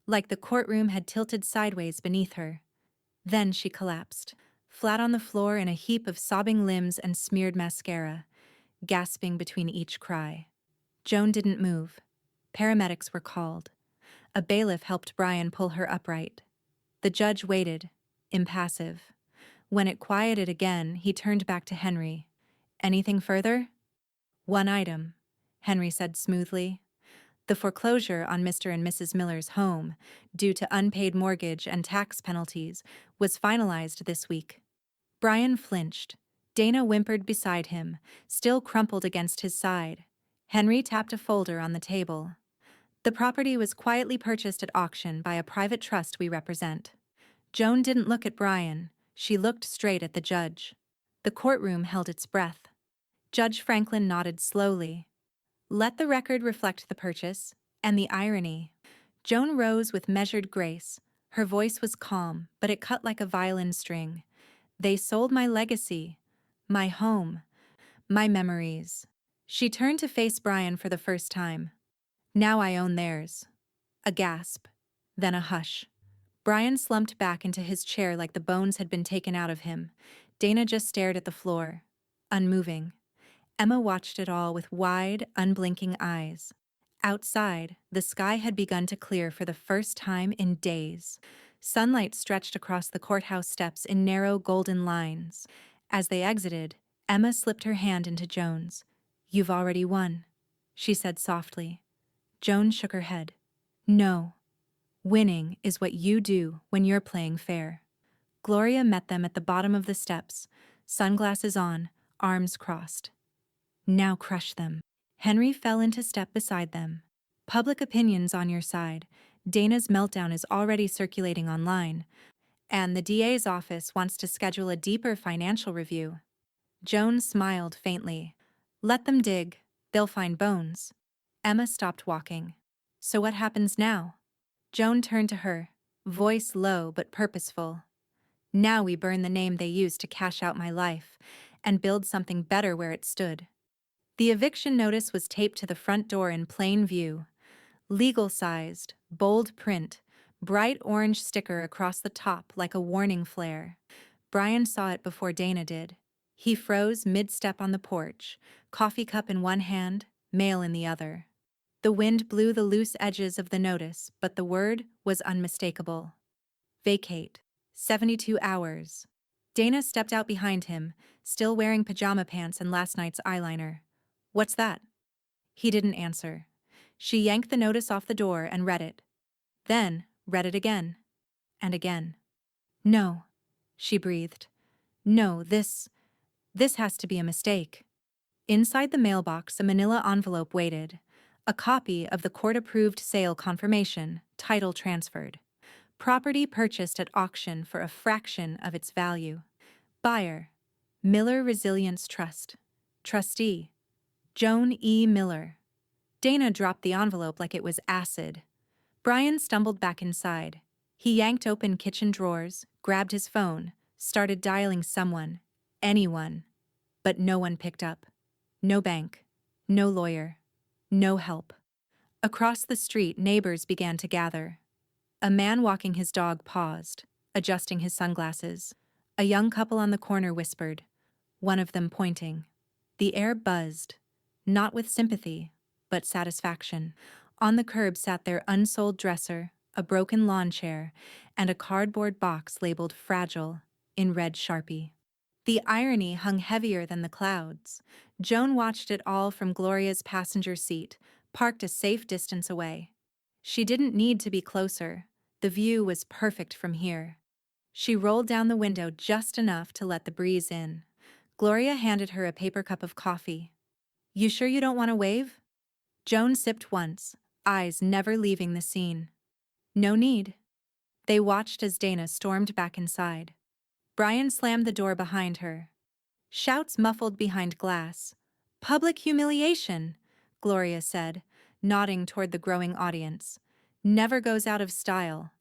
like the courtroom had tilted sideways beneath her. Then she collapsed, flat on the floor in a heap of sobbing limbs and smeared mascara, gasping between each cry. Joan didn't move. Paramedics were called. A bailiff helped Brian pull her upright. The judge waited, impassive. When it quieted again, he turned back to Henry. "Anything further?" "One item," Henry said smoothly. "The foreclosure on Mr. and Mrs. Miller's home, due to unpaid mortgage and tax penalties, was finalized this week." Brian flinched. Dana whimpered beside him, still crumpled against his side. Henry tapped a folder on the table. "The property was quietly purchased at auction by a private trust we represent." Joan didn't look at Brian. She looked straight at the judge. The courtroom held its breath. Judge Franklin nodded slowly. "Let the record reflect the purchase, and the irony." Joan rose with measured grace. Her voice was calm, but it cut like a violin string. "They sold my legacy, my home, my memories." She turned to face Brian for the first time. "Now I own theirs." A gasp, then a hush. Brian slumped back into his chair like the bones had been taken out of him. Dana just stared at the floor, unmoving. Emma watched it all with wide, unblinking eyes. Outside, the sky had begun to clear for the first time in days. Sunlight stretched across the courthouse steps in narrow golden lines. As they exited, Emma slipped her hand into Joan's. "You've already won," she said softly. Joan shook her head. "No. Winning is what you do when you're playing fair." Gloria met them at the bottom of the steps, sunglasses on, arms crossed. "Now crush them." Henry fell into step beside them. "Public opinion's on your side. Dana's meltdown is already circulating online, and the DA's office wants to schedule a deeper financial review." Joan smiled faintly. "Let them dig. They'll find bones." Emma stopped walking. "So what happens now?" Joan turned to her, voice low but purposeful. "Now we burn the name they used to cash out my life, and build something better where it stood." The eviction notice was taped to the front door in plain view. Legal-sized, bold print, bright orange sticker across the top like a warning flare. Brian saw it before Dana did. He froze mid-step on the porch, coffee cup in one hand, mail in the other. The wind blew the loose edges of the notice, but the word was unmistakable. Vacate. 72 hours. Dana stepped out behind him, still wearing pajama pants and last night's eyeliner. "What's that?" He didn't answer. She yanked the notice off the door and read it. Then read it again. And again. No, she breathed. No, this has to be a mistake. Inside the mailbox, a manila envelope waited. A copy of the court-approved sale confirmation, title transferred. Property purchased at auction for a fraction of its value. Buyer, Miller Resilience Trust. Trustee, Joan E. Miller. Dana dropped the envelope like it was acid. Brian stumbled back inside. He yanked open kitchen drawers, grabbed his phone, started dialing someone, anyone. But no one picked up. No bank, no lawyer, no help. Across the street, neighbors began to gather. A man walking his dog paused, adjusting his sunglasses. A young couple on the corner whispered, one of them pointing. The air buzzed, not with sympathy, but satisfaction. On the curb sat their unsold dresser, a broken lawn chair, and a cardboard box labeled fragile in red Sharpie. The irony hung heavier than the clouds. Joan watched it all from Gloria's passenger seat, parked a safe distance away. She didn't need to be closer. The view was perfect from here. She rolled down the window just enough to let the breeze in. Gloria handed her a paper cup of coffee. You sure you don't want to wave? Joan sipped once, eyes never leaving the scene. No need. They watched as Dana stormed back inside. Brian slammed the door behind her. Shouts muffled behind glass. Public humiliation, Gloria said, nodding toward the growing audience. Never goes out of style.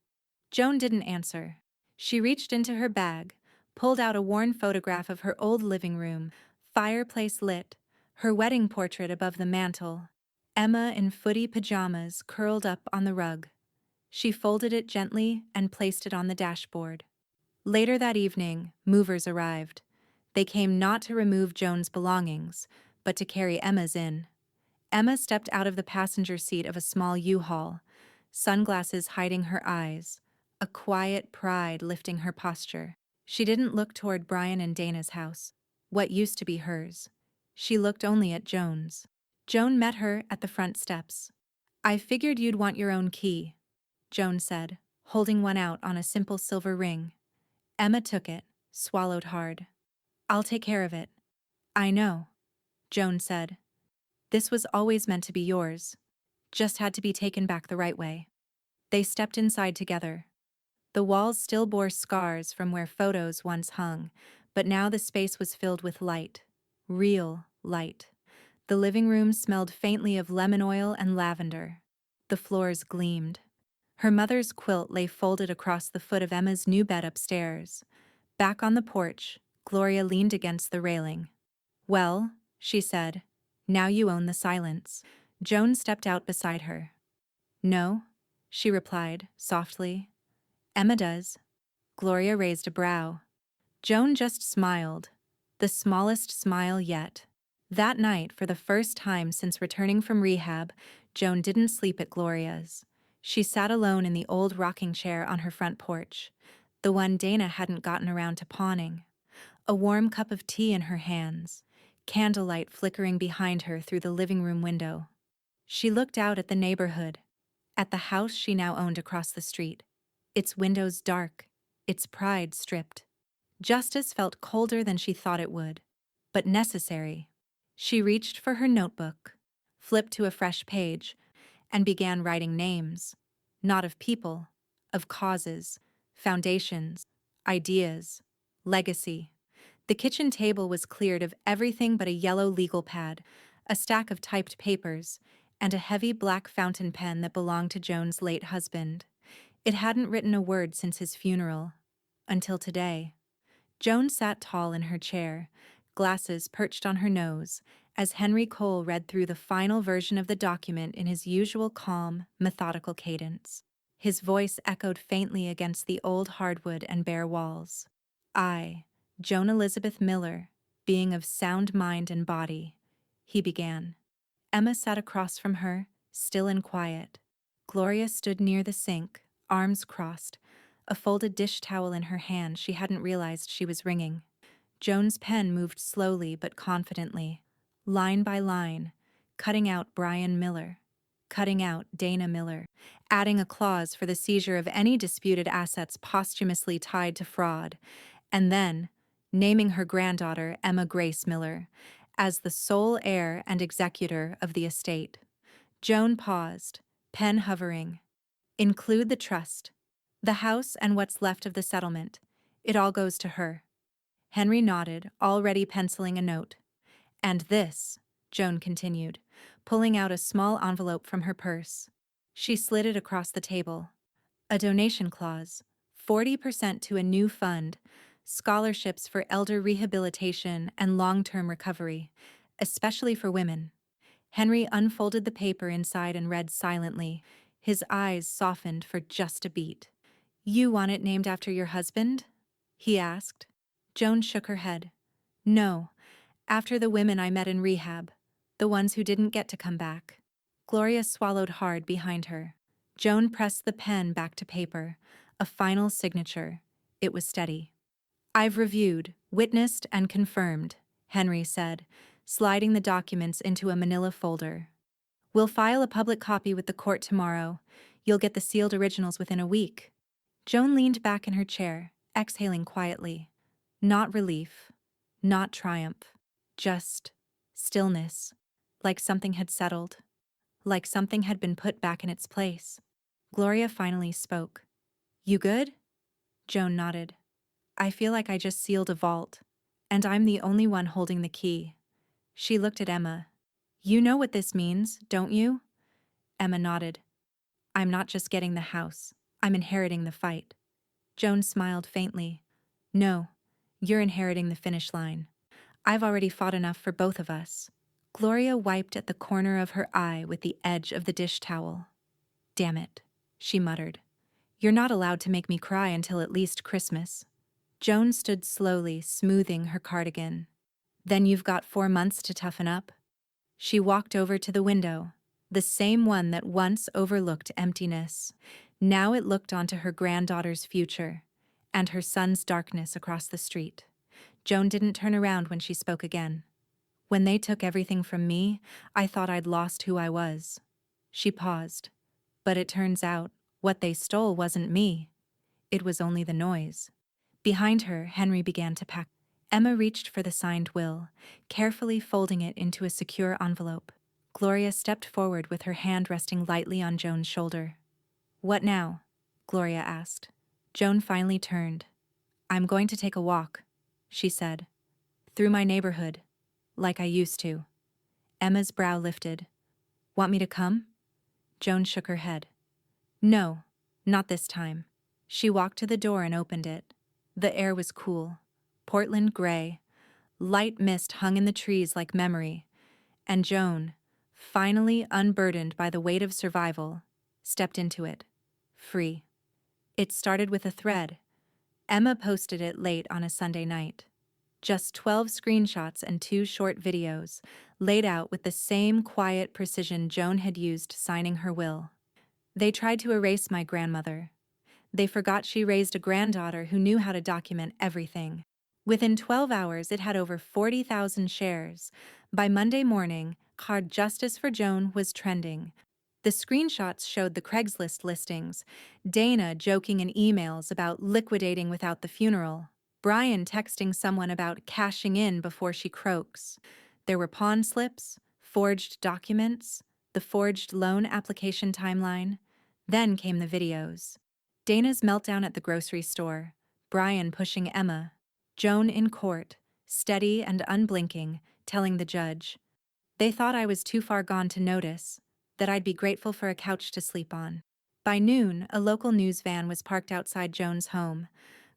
Joan didn't answer. She reached into her bag, pulled out a worn photograph of her old living room, fireplace lit, her wedding portrait above the mantel. Emma in footy pajamas curled up on the rug. She folded it gently and placed it on the dashboard. Later that evening, movers arrived. They came not to remove Joan's belongings, but to carry Emma's in. Emma stepped out of the passenger seat of a small U-Haul, sunglasses hiding her eyes, a quiet pride lifting her posture. She didn't look toward Brian and Dana's house, what used to be hers. She looked only at Joan's. Joan met her at the front steps. I figured you'd want your own key, Joan said, holding one out on a simple silver ring. Emma took it, swallowed hard. I'll take care of it. I know, Joan said. This was always meant to be yours. Just had to be taken back the right way. They stepped inside together. The walls still bore scars from where photos once hung, but now the space was filled with light. Real light. The living room smelled faintly of lemon oil and lavender. The floors gleamed. Her mother's quilt lay folded across the foot of Emma's new bed upstairs. Back on the porch, Gloria leaned against the railing. Well, she said, now you own the silence. Joan stepped out beside her. No, she replied, softly. Emma does. Gloria raised a brow. Joan just smiled, the smallest smile yet. That night, for the first time since returning from rehab, Joan didn't sleep at Gloria's. She sat alone in the old rocking chair on her front porch, the one Dana hadn't gotten around to pawning. A warm cup of tea in her hands, candlelight flickering behind her through the living room window. She looked out at the neighborhood, at the house she now owned across the street, its windows dark, its pride stripped. Justice felt colder than she thought it would, but necessary. She reached for her notebook, flipped to a fresh page, and began writing names, not of people, of causes, foundations, ideas, legacy. The kitchen table was cleared of everything but a yellow legal pad, a stack of typed papers, and a heavy black fountain pen that belonged to Joan's late husband. It hadn't written a word since his funeral, until today. Joan sat tall in her chair, glasses perched on her nose, as Henry Cole read through the final version of the document in his usual calm, methodical cadence. His voice echoed faintly against the old hardwood and bare walls. I, Joan Elizabeth Miller, being of sound mind and body, he began. Emma sat across from her, still and quiet. Gloria stood near the sink, arms crossed, a folded dish towel in her hand she hadn't realized she was wringing. Joan's pen moved slowly but confidently, line by line, cutting out Brian Miller, cutting out Dana Miller, adding a clause for the seizure of any disputed assets posthumously tied to fraud, and then naming her granddaughter Emma Grace Miller as the sole heir and executor of the estate. Joan paused, pen hovering. Include the trust, the house and what's left of the settlement. It all goes to her. Henry nodded, already penciling a note. And this, Joan continued, pulling out a small envelope from her purse. She slid it across the table. A donation clause, 40% to a new fund, scholarships for elder rehabilitation and long-term recovery, especially for women. Henry unfolded the paper inside and read silently, his eyes softened for just a beat. You want it named after your husband? He asked. Joan shook her head. No, after the women I met in rehab, the ones who didn't get to come back. Gloria swallowed hard behind her. Joan pressed the pen back to paper, a final signature. It was steady. I've reviewed, witnessed, and confirmed, Henry said, sliding the documents into a manila folder. We'll file a public copy with the court tomorrow. You'll get the sealed originals within a week. Joan leaned back in her chair, exhaling quietly. Not relief, not triumph, just stillness, like something had settled, like something had been put back in its place. Gloria finally spoke. You good? Joan nodded. I feel like I just sealed a vault, and I'm the only one holding the key. She looked at Emma. You know what this means, don't you? Emma nodded. I'm not just getting the house, I'm inheriting the fight. Joan smiled faintly. No, you're inheriting the finish line. I've already fought enough for both of us. Gloria wiped at the corner of her eye with the edge of the dish towel. Damn it, she muttered. You're not allowed to make me cry until at least Christmas. Joan stood slowly, smoothing her cardigan. Then you've got 4 months to toughen up. She walked over to the window, the same one that once overlooked emptiness. Now it looked onto her granddaughter's future, and her son's darkness across the street. Joan didn't turn around when she spoke again. When they took everything from me, I thought I'd lost who I was. She paused. But it turns out, what they stole wasn't me. It was only the noise. Behind her, Henry began to pack. Emma reached for the signed will, carefully folding it into a secure envelope. Gloria stepped forward with her hand resting lightly on Joan's shoulder. What now? Gloria asked. Joan finally turned. I'm going to take a walk, she said. Through my neighborhood, like I used to. Emma's brow lifted. Want me to come? Joan shook her head. No, not this time. She walked to the door and opened it. The air was cool, Portland gray. Light mist hung in the trees like memory, and Joan, finally unburdened by the weight of survival, stepped into it, free. It started with a thread. Emma posted it late on a Sunday night. Just 12 screenshots and 2 short videos, laid out with the same quiet precision Joan had used signing her will. They tried to erase my grandmother. They forgot she raised a granddaughter who knew how to document everything. Within 12 hours, it had over 40,000 shares. By Monday morning, Hard Justice for Joan was trending. The screenshots showed the Craigslist listings, Dana joking in emails about liquidating without the funeral, Brian texting someone about cashing in before she croaks. There were pawn slips, forged documents, the forged loan application timeline. Then came the videos. Dana's meltdown at the grocery store, Brian pushing Emma, Joan in court, steady and unblinking, telling the judge. They thought I was too far gone to notice, that I'd be grateful for a couch to sleep on. By noon, a local news van was parked outside Joan's home.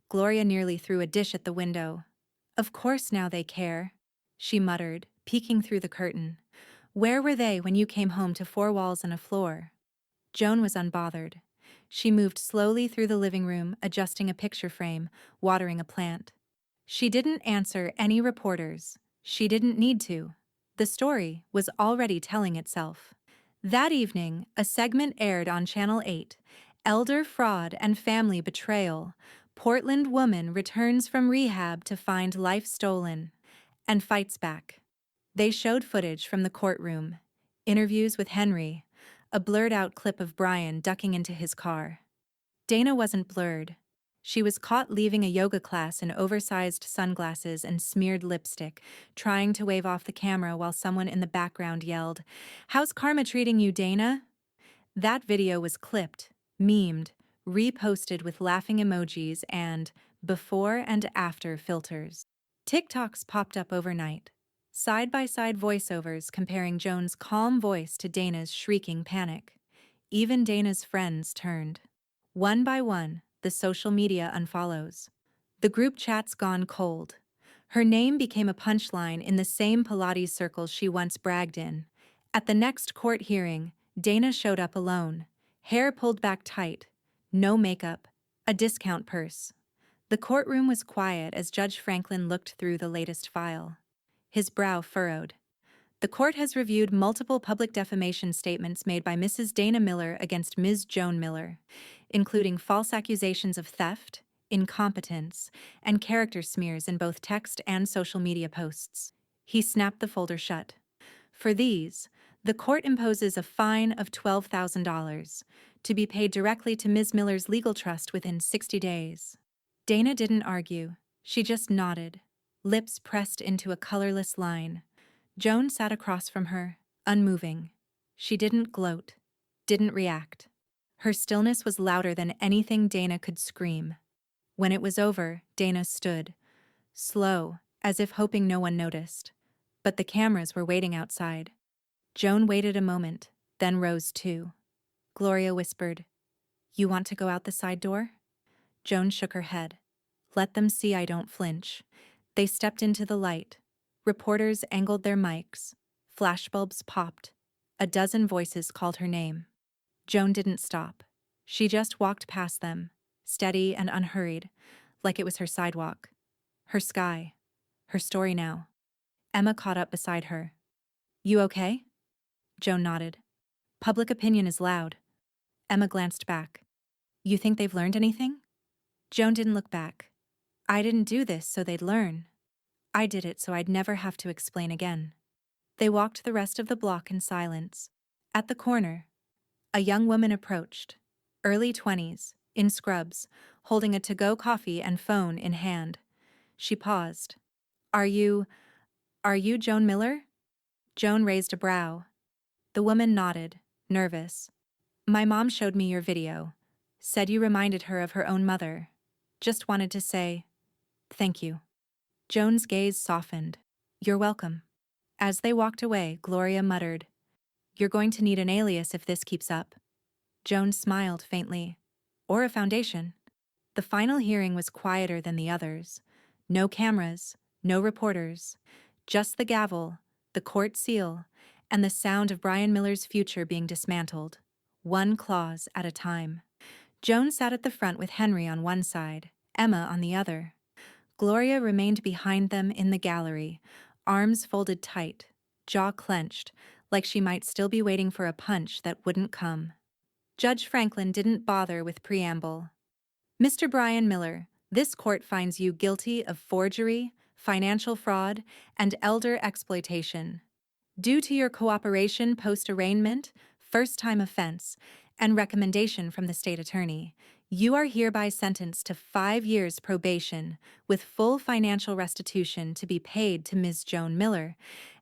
Gloria nearly threw a dish at the window. Of course now they care, she muttered, peeking through the curtain. Where were they when you came home to 4 walls and a floor? Joan was unbothered. She moved slowly through the living room, adjusting a picture frame, watering a plant. She didn't answer any reporters. She didn't need to. The story was already telling itself. That evening, a segment aired on Channel 8, Elder Fraud and Family Betrayal. Portland woman returns from rehab to find life stolen and fights back. They showed footage from the courtroom, interviews with Henry, a blurred-out clip of Brian ducking into his car. Dana wasn't blurred. She was caught leaving a yoga class in oversized sunglasses and smeared lipstick, trying to wave off the camera while someone in the background yelled, "How's karma treating you, Dana?" That video was clipped, memed, reposted with laughing emojis and before and after filters. TikToks popped up overnight. Side-by-side voiceovers comparing Joan's calm voice to Dana's shrieking panic. Even Dana's friends turned. One by one, the social media unfollows. The group chat's gone cold. Her name became a punchline in the same Pilates circles she once bragged in. At the next court hearing, Dana showed up alone, hair pulled back tight, no makeup, a discount purse. The courtroom was quiet as Judge Franklin looked through the latest file. His brow furrowed. The court has reviewed multiple public defamation statements made by Mrs. Dana Miller against Ms. Joan Miller, including false accusations of theft, incompetence, and character smears in both text and social media posts. He snapped the folder shut. For these, the court imposes a fine of $12,000 to be paid directly to Ms. Miller's legal trust within 60 days. Dana didn't argue. She just nodded, lips pressed into a colorless line. Joan sat across from her, unmoving. She didn't gloat, didn't react. Her stillness was louder than anything Dana could scream. When it was over, Dana stood, slow, as if hoping no one noticed. But the cameras were waiting outside. Joan waited a moment, then rose too. Gloria whispered, "You want to go out the side door?" Joan shook her head. "Let them see I don't flinch." They stepped into the light. Reporters angled their mics. Flashbulbs popped. A dozen voices called her name. Joan didn't stop. She just walked past them, steady and unhurried, like it was her sidewalk. Her sky. Her story now. Emma caught up beside her. "You okay?" Joan nodded. "Public opinion is loud." Emma glanced back. "You think they've learned anything?" Joan didn't look back. "I didn't do this so they'd learn. I did it so I'd never have to explain again." They walked the rest of the block in silence. At the corner, a young woman approached, early 20s, in scrubs, holding a to-go coffee and phone in hand. She paused. Are you Joan Miller?" Joan raised a brow. The woman nodded, nervous. "My mom showed me your video. Said you reminded her of her own mother. Just wanted to say, thank you." Joan's gaze softened. "You're welcome." As they walked away, Gloria muttered, "You're going to need an alias if this keeps up." Joan smiled faintly. "Or a foundation." The final hearing was quieter than the others. No cameras, no reporters, just the gavel, the court seal, and the sound of Brian Miller's future being dismantled, one clause at a time. Joan sat at the front with Henry on one side, Emma on the other. Gloria remained behind them in the gallery, arms folded tight, jaw clenched, like she might still be waiting for a punch that wouldn't come. Judge Franklin didn't bother with preamble. "Mr. Brian Miller, this court finds you guilty of forgery, financial fraud, and elder exploitation. Due to your cooperation post-arraignment, first-time offense, and recommendation from the state attorney, you are hereby sentenced to 5 years probation with full financial restitution to be paid to Ms. Joan Miller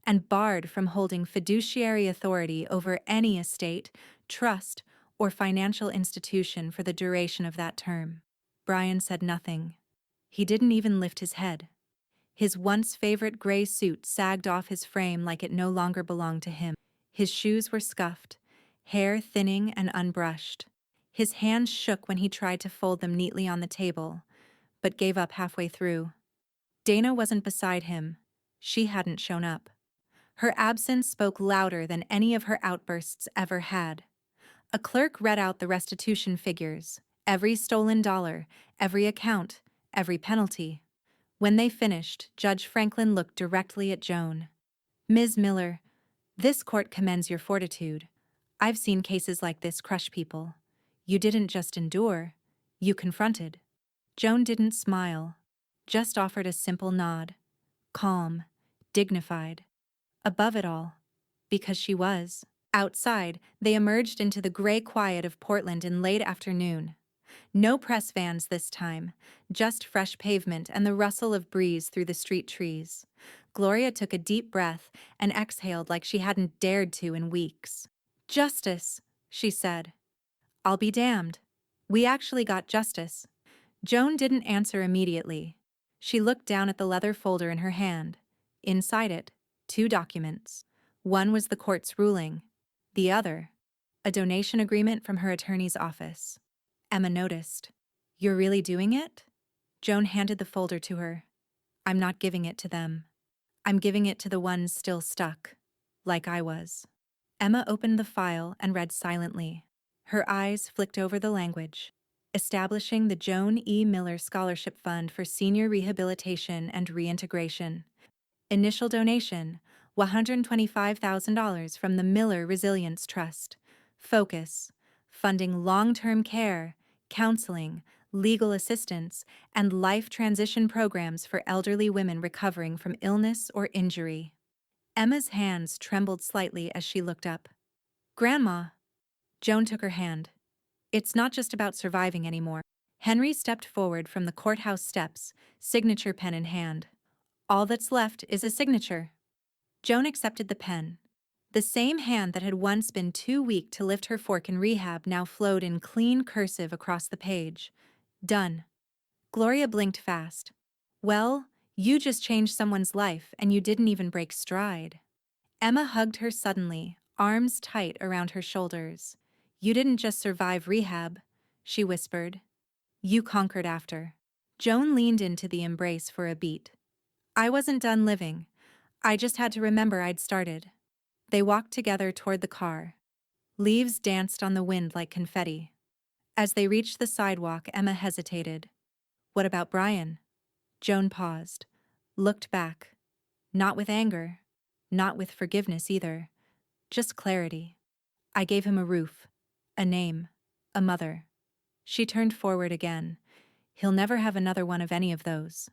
and barred from holding fiduciary authority over any estate, trust, or financial institution for the duration of that term." Brian said nothing. He didn't even lift his head. His once favorite gray suit sagged off his frame like it no longer belonged to him. His shoes were scuffed, hair thinning and unbrushed. His hands shook when he tried to fold them neatly on the table, but gave up halfway through. Dana wasn't beside him. She hadn't shown up. Her absence spoke louder than any of her outbursts ever had. A clerk read out the restitution figures, every stolen dollar, every account, every penalty. When they finished, Judge Franklin looked directly at Joan. "Ms. Miller, this court commends your fortitude. I've seen cases like this crush people. You didn't just endure, you confronted." Joan didn't smile, just offered a simple nod, calm, dignified. Above it all, because she was. Outside, they emerged into the gray quiet of Portland in late afternoon. No press vans this time, just fresh pavement and the rustle of breeze through the street trees. Gloria took a deep breath and exhaled like she hadn't dared to in weeks. "Justice," she said. "I'll be damned. We actually got justice." Joan didn't answer immediately. She looked down at the leather folder in her hand. Inside it, 2 documents. One was the court's ruling. The other, a donation agreement from her attorney's office. Emma noticed. "You're really doing it?" Joan handed the folder to her. "I'm not giving it to them. I'm giving it to the ones still stuck. Like I was." Emma opened the file and read silently. Her eyes flicked over the language. Establishing the Joan E. Miller Scholarship Fund for Senior Rehabilitation and Reintegration. Initial donation, $125,000 from the Miller Resilience Trust. Focus, funding long-term care, counseling, legal assistance, and life transition programs for elderly women recovering from illness or injury. Emma's hands trembled slightly as she looked up. "Grandma." Joan took her hand. "It's not just about surviving anymore." Henry stepped forward from the courthouse steps, signature pen in hand. "All that's left is a signature." Joan accepted the pen. The same hand that had once been too weak to lift her fork in rehab now flowed in clean cursive across the page. "Done." Gloria blinked fast. "Well, you just changed someone's life and you didn't even break stride." Emma hugged her suddenly, arms tight around her shoulders. "You didn't just survive rehab," she whispered. "You conquered after." Joan leaned into the embrace for a beat. "I wasn't done living. I just had to remember I'd started." They walked together toward the car. Leaves danced on the wind like confetti. As they reached the sidewalk, Emma hesitated. "What about Brian?" Joan paused, looked back. Not with anger, not with forgiveness either, just clarity. "I gave him a roof, a name, a mother." She turned forward again. "He'll never have another one of any of those."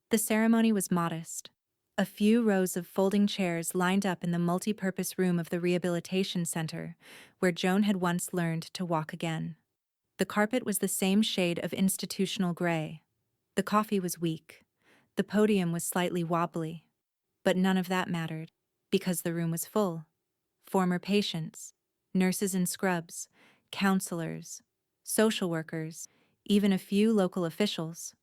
The ceremony was modest. A few rows of folding chairs lined up in the multi-purpose room of the rehabilitation center, where Joan had once learned to walk again. The carpet was the same shade of institutional gray. The coffee was weak. The podium was slightly wobbly. But none of that mattered, because the room was full. Former patients, nurses in scrubs, counselors, social workers, even a few local officials.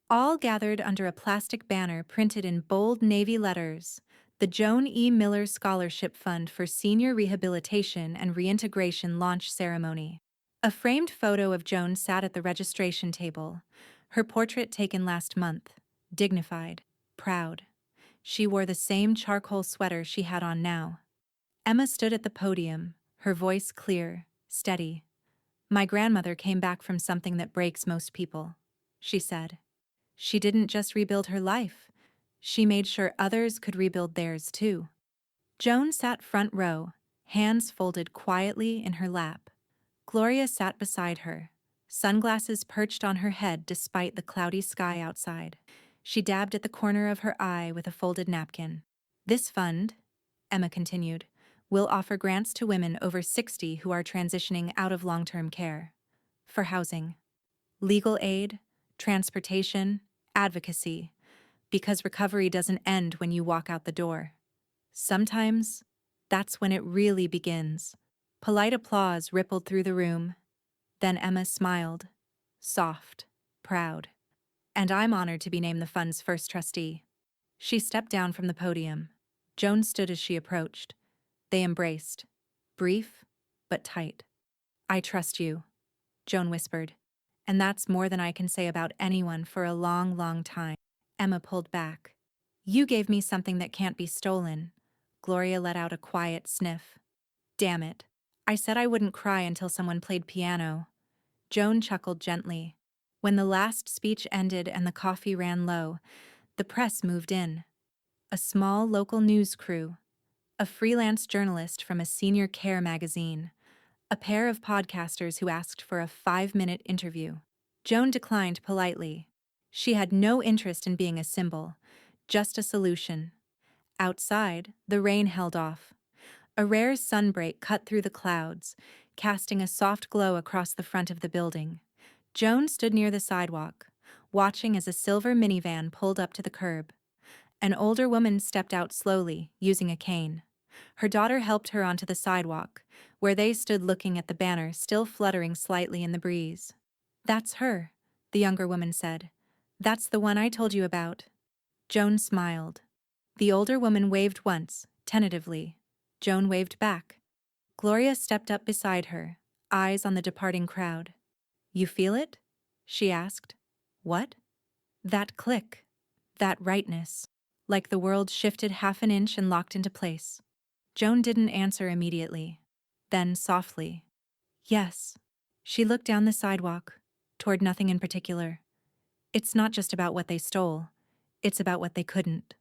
All gathered under a plastic banner printed in bold navy letters, the Joan E. Miller Scholarship Fund for Senior Rehabilitation and Reintegration Launch Ceremony. A framed photo of Joan sat at the registration table, her portrait taken last month, dignified, proud. She wore the same charcoal sweater she had on now. Emma stood at the podium, her voice clear, steady. "My grandmother came back from something that breaks most people," she said. "She didn't just rebuild her life. She made sure others could rebuild theirs too." Joan sat front row, hands folded quietly in her lap. Gloria sat beside her, sunglasses perched on her head despite the cloudy sky outside. She dabbed at the corner of her eye with a folded napkin. "This fund," Emma continued, "will offer grants to women over 60 who are transitioning out of long-term care. For housing, legal aid, transportation, advocacy, because recovery doesn't end when you walk out the door. Sometimes, that's when it really begins." Polite applause rippled through the room. Then Emma smiled, soft, proud. "And I'm honored to be named the fund's first trustee." She stepped down from the podium. Joan stood as she approached. They embraced, brief but tight. "I trust you," Joan whispered. "And that's more than I can say about anyone for a long, long time." Emma pulled back. "You gave me something that can't be stolen." Gloria let out a quiet sniff. "Damn it. I said I wouldn't cry until someone played piano." Joan chuckled gently. When the last speech ended and the coffee ran low, the press moved in. A small local news crew, a freelance journalist from a senior care magazine, a pair of podcasters who asked for a 5-minute interview. Joan declined politely. She had no interest in being a symbol, just a solution. Outside, the rain held off. A rare sunbreak cut through the clouds, casting a soft glow across the front of the building. Joan stood near the sidewalk, watching as a silver minivan pulled up to the curb. An older woman stepped out slowly, using a cane. Her daughter helped her onto the sidewalk, where they stood looking at the banner still fluttering slightly in the breeze. "That's her," the younger woman said. "That's the one I told you about." Joan smiled. The older woman waved once, tentatively. Joan waved back. Gloria stepped up beside her, eyes on the departing crowd. "You feel it?" she asked. "What?" "That click. That rightness. Like the world shifted half an inch and locked into place." Joan didn't answer immediately. Then, softly, "Yes." She looked down the sidewalk, toward nothing in particular. "It's not just about what they stole. It's about what they couldn't."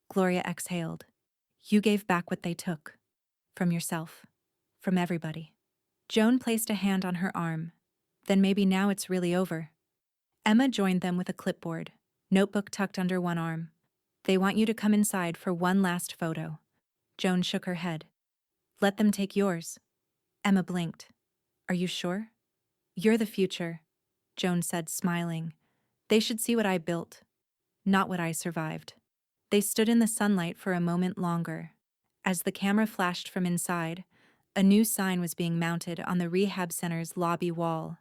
Gloria exhaled. "You gave back what they took. From yourself. From everybody." Joan placed a hand on her arm. "Then maybe now it's really over." Emma joined them with a clipboard, notebook tucked under one arm. "They want you to come inside for one last photo." Joan shook her head. "Let them take yours." Emma blinked. "Are you sure?" "You're the future," Joan said, smiling. "They should see what I built, not what I survived." They stood in the sunlight for a moment longer. As the camera flashed from inside, a new sign was being mounted on the Rehab Center's lobby wall,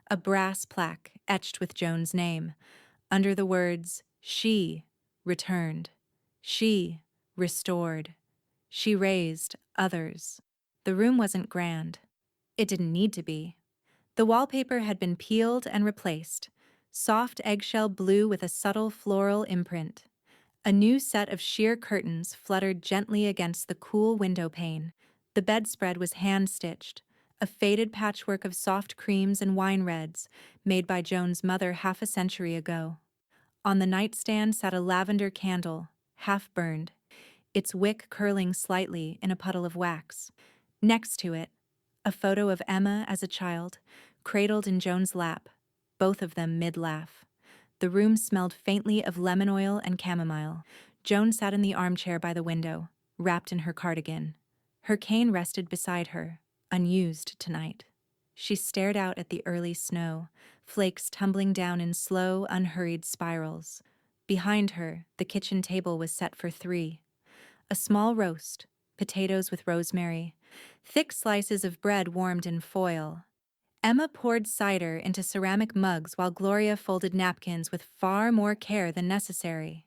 a brass plaque etched with Joan's name. Under the words, "She returned. She restored. She raised others." The room wasn't grand. It didn't need to be. The wallpaper had been peeled and replaced, soft eggshell blue with a subtle floral imprint. A new set of sheer curtains fluttered gently against the cool window pane. The bedspread was hand-stitched, a faded patchwork of soft creams and wine reds made by Joan's mother half a century ago. On the nightstand sat a lavender candle, half-burned, its wick curling slightly in a puddle of wax. Next to it, a photo of Emma as a child, cradled in Joan's lap, both of them mid-laugh. The room smelled faintly of lemon oil and chamomile. Joan sat in the armchair by the window, wrapped in her cardigan. Her cane rested beside her, unused tonight. She stared out at the early snow, flakes tumbling down in slow, unhurried spirals. Behind her, the kitchen table was set for 3. A small roast, potatoes with rosemary, thick slices of bread warmed in foil. Emma poured cider into ceramic mugs while Gloria folded napkins with far more care than necessary.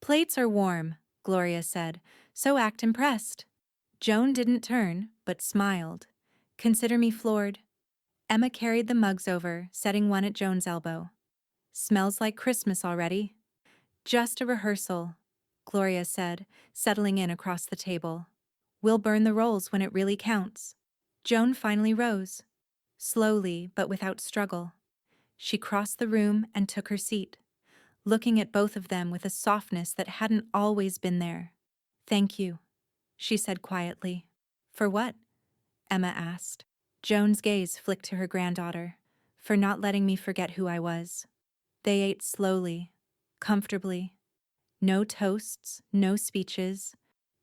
"Plates are warm," Gloria said, "so act impressed." Joan didn't turn, but smiled. "Consider me floored." Emma carried the mugs over, setting one at Joan's elbow. "Smells like Christmas already." "Just a rehearsal," Gloria said, settling in across the table. "We'll burn the rolls when it really counts." Joan finally rose. Slowly, but without struggle. She crossed the room and took her seat, looking at both of them with a softness that hadn't always been there. "Thank you," she said quietly. "For what?" Emma asked. Joan's gaze flicked to her granddaughter. "For not letting me forget who I was." They ate slowly, comfortably. No toasts, no speeches,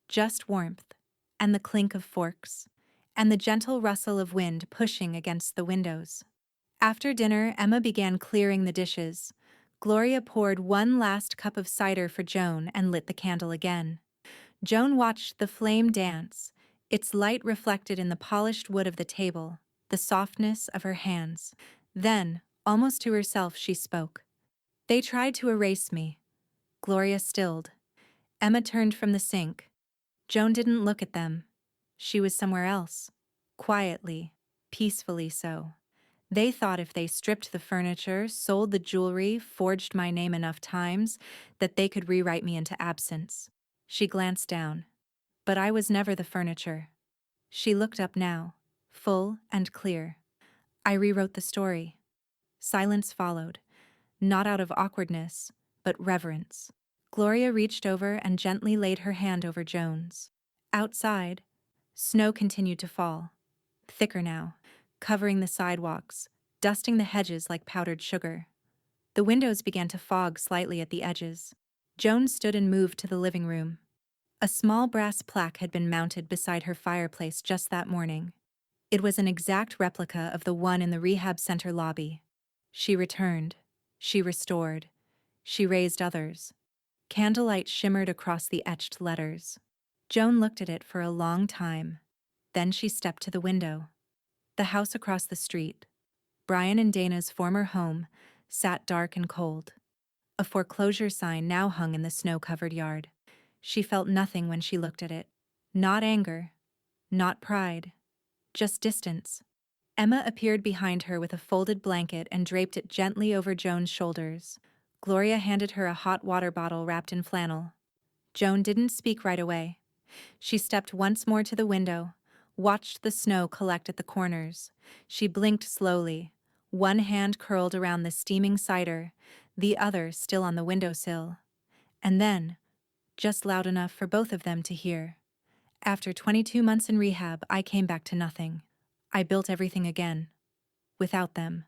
just warmth, and the clink of forks, and the gentle rustle of wind pushing against the windows. After dinner, Emma began clearing the dishes. Gloria poured one last cup of cider for Joan and lit the candle again. Joan watched the flame dance, its light reflected in the polished wood of the table, the softness of her hands. Then, almost to herself, she spoke. "They tried to erase me." Gloria stilled. Emma turned from the sink. Joan didn't look at them. She was somewhere else. Quietly, peacefully so. "They thought if they stripped the furniture, sold the jewelry, forged my name enough times, that they could rewrite me into absence." She glanced down. "But I was never the furniture." She looked up now, full and clear. "I rewrote the story." Silence followed, not out of awkwardness, but reverence. Gloria reached over and gently laid her hand over Joan's. Outside, snow continued to fall, thicker now, covering the sidewalks, dusting the hedges like powdered sugar. The windows began to fog slightly at the edges. Joan stood and moved to the living room. A small brass plaque had been mounted beside her fireplace just that morning. It was an exact replica of the one in the rehab center lobby. She returned. She restored. She raised others. Candlelight shimmered across the etched letters. Joan looked at it for a long time. Then she stepped to the window. The house across the street, Brian and Dana's former home, sat dark and cold. A foreclosure sign now hung in the snow-covered yard. She felt nothing when she looked at it. Not anger. Not pride. Just distance. Emma appeared behind her with a folded blanket and draped it gently over Joan's shoulders. Gloria handed her a hot water bottle wrapped in flannel. Joan didn't speak right away. She stepped once more to the window, watched the snow collect at the corners. She blinked slowly, one hand curled around the steaming cider, the other still on the windowsill. And then, just loud enough for both of them to hear, after 22 months in rehab, I came back to nothing. I built everything again. Without them.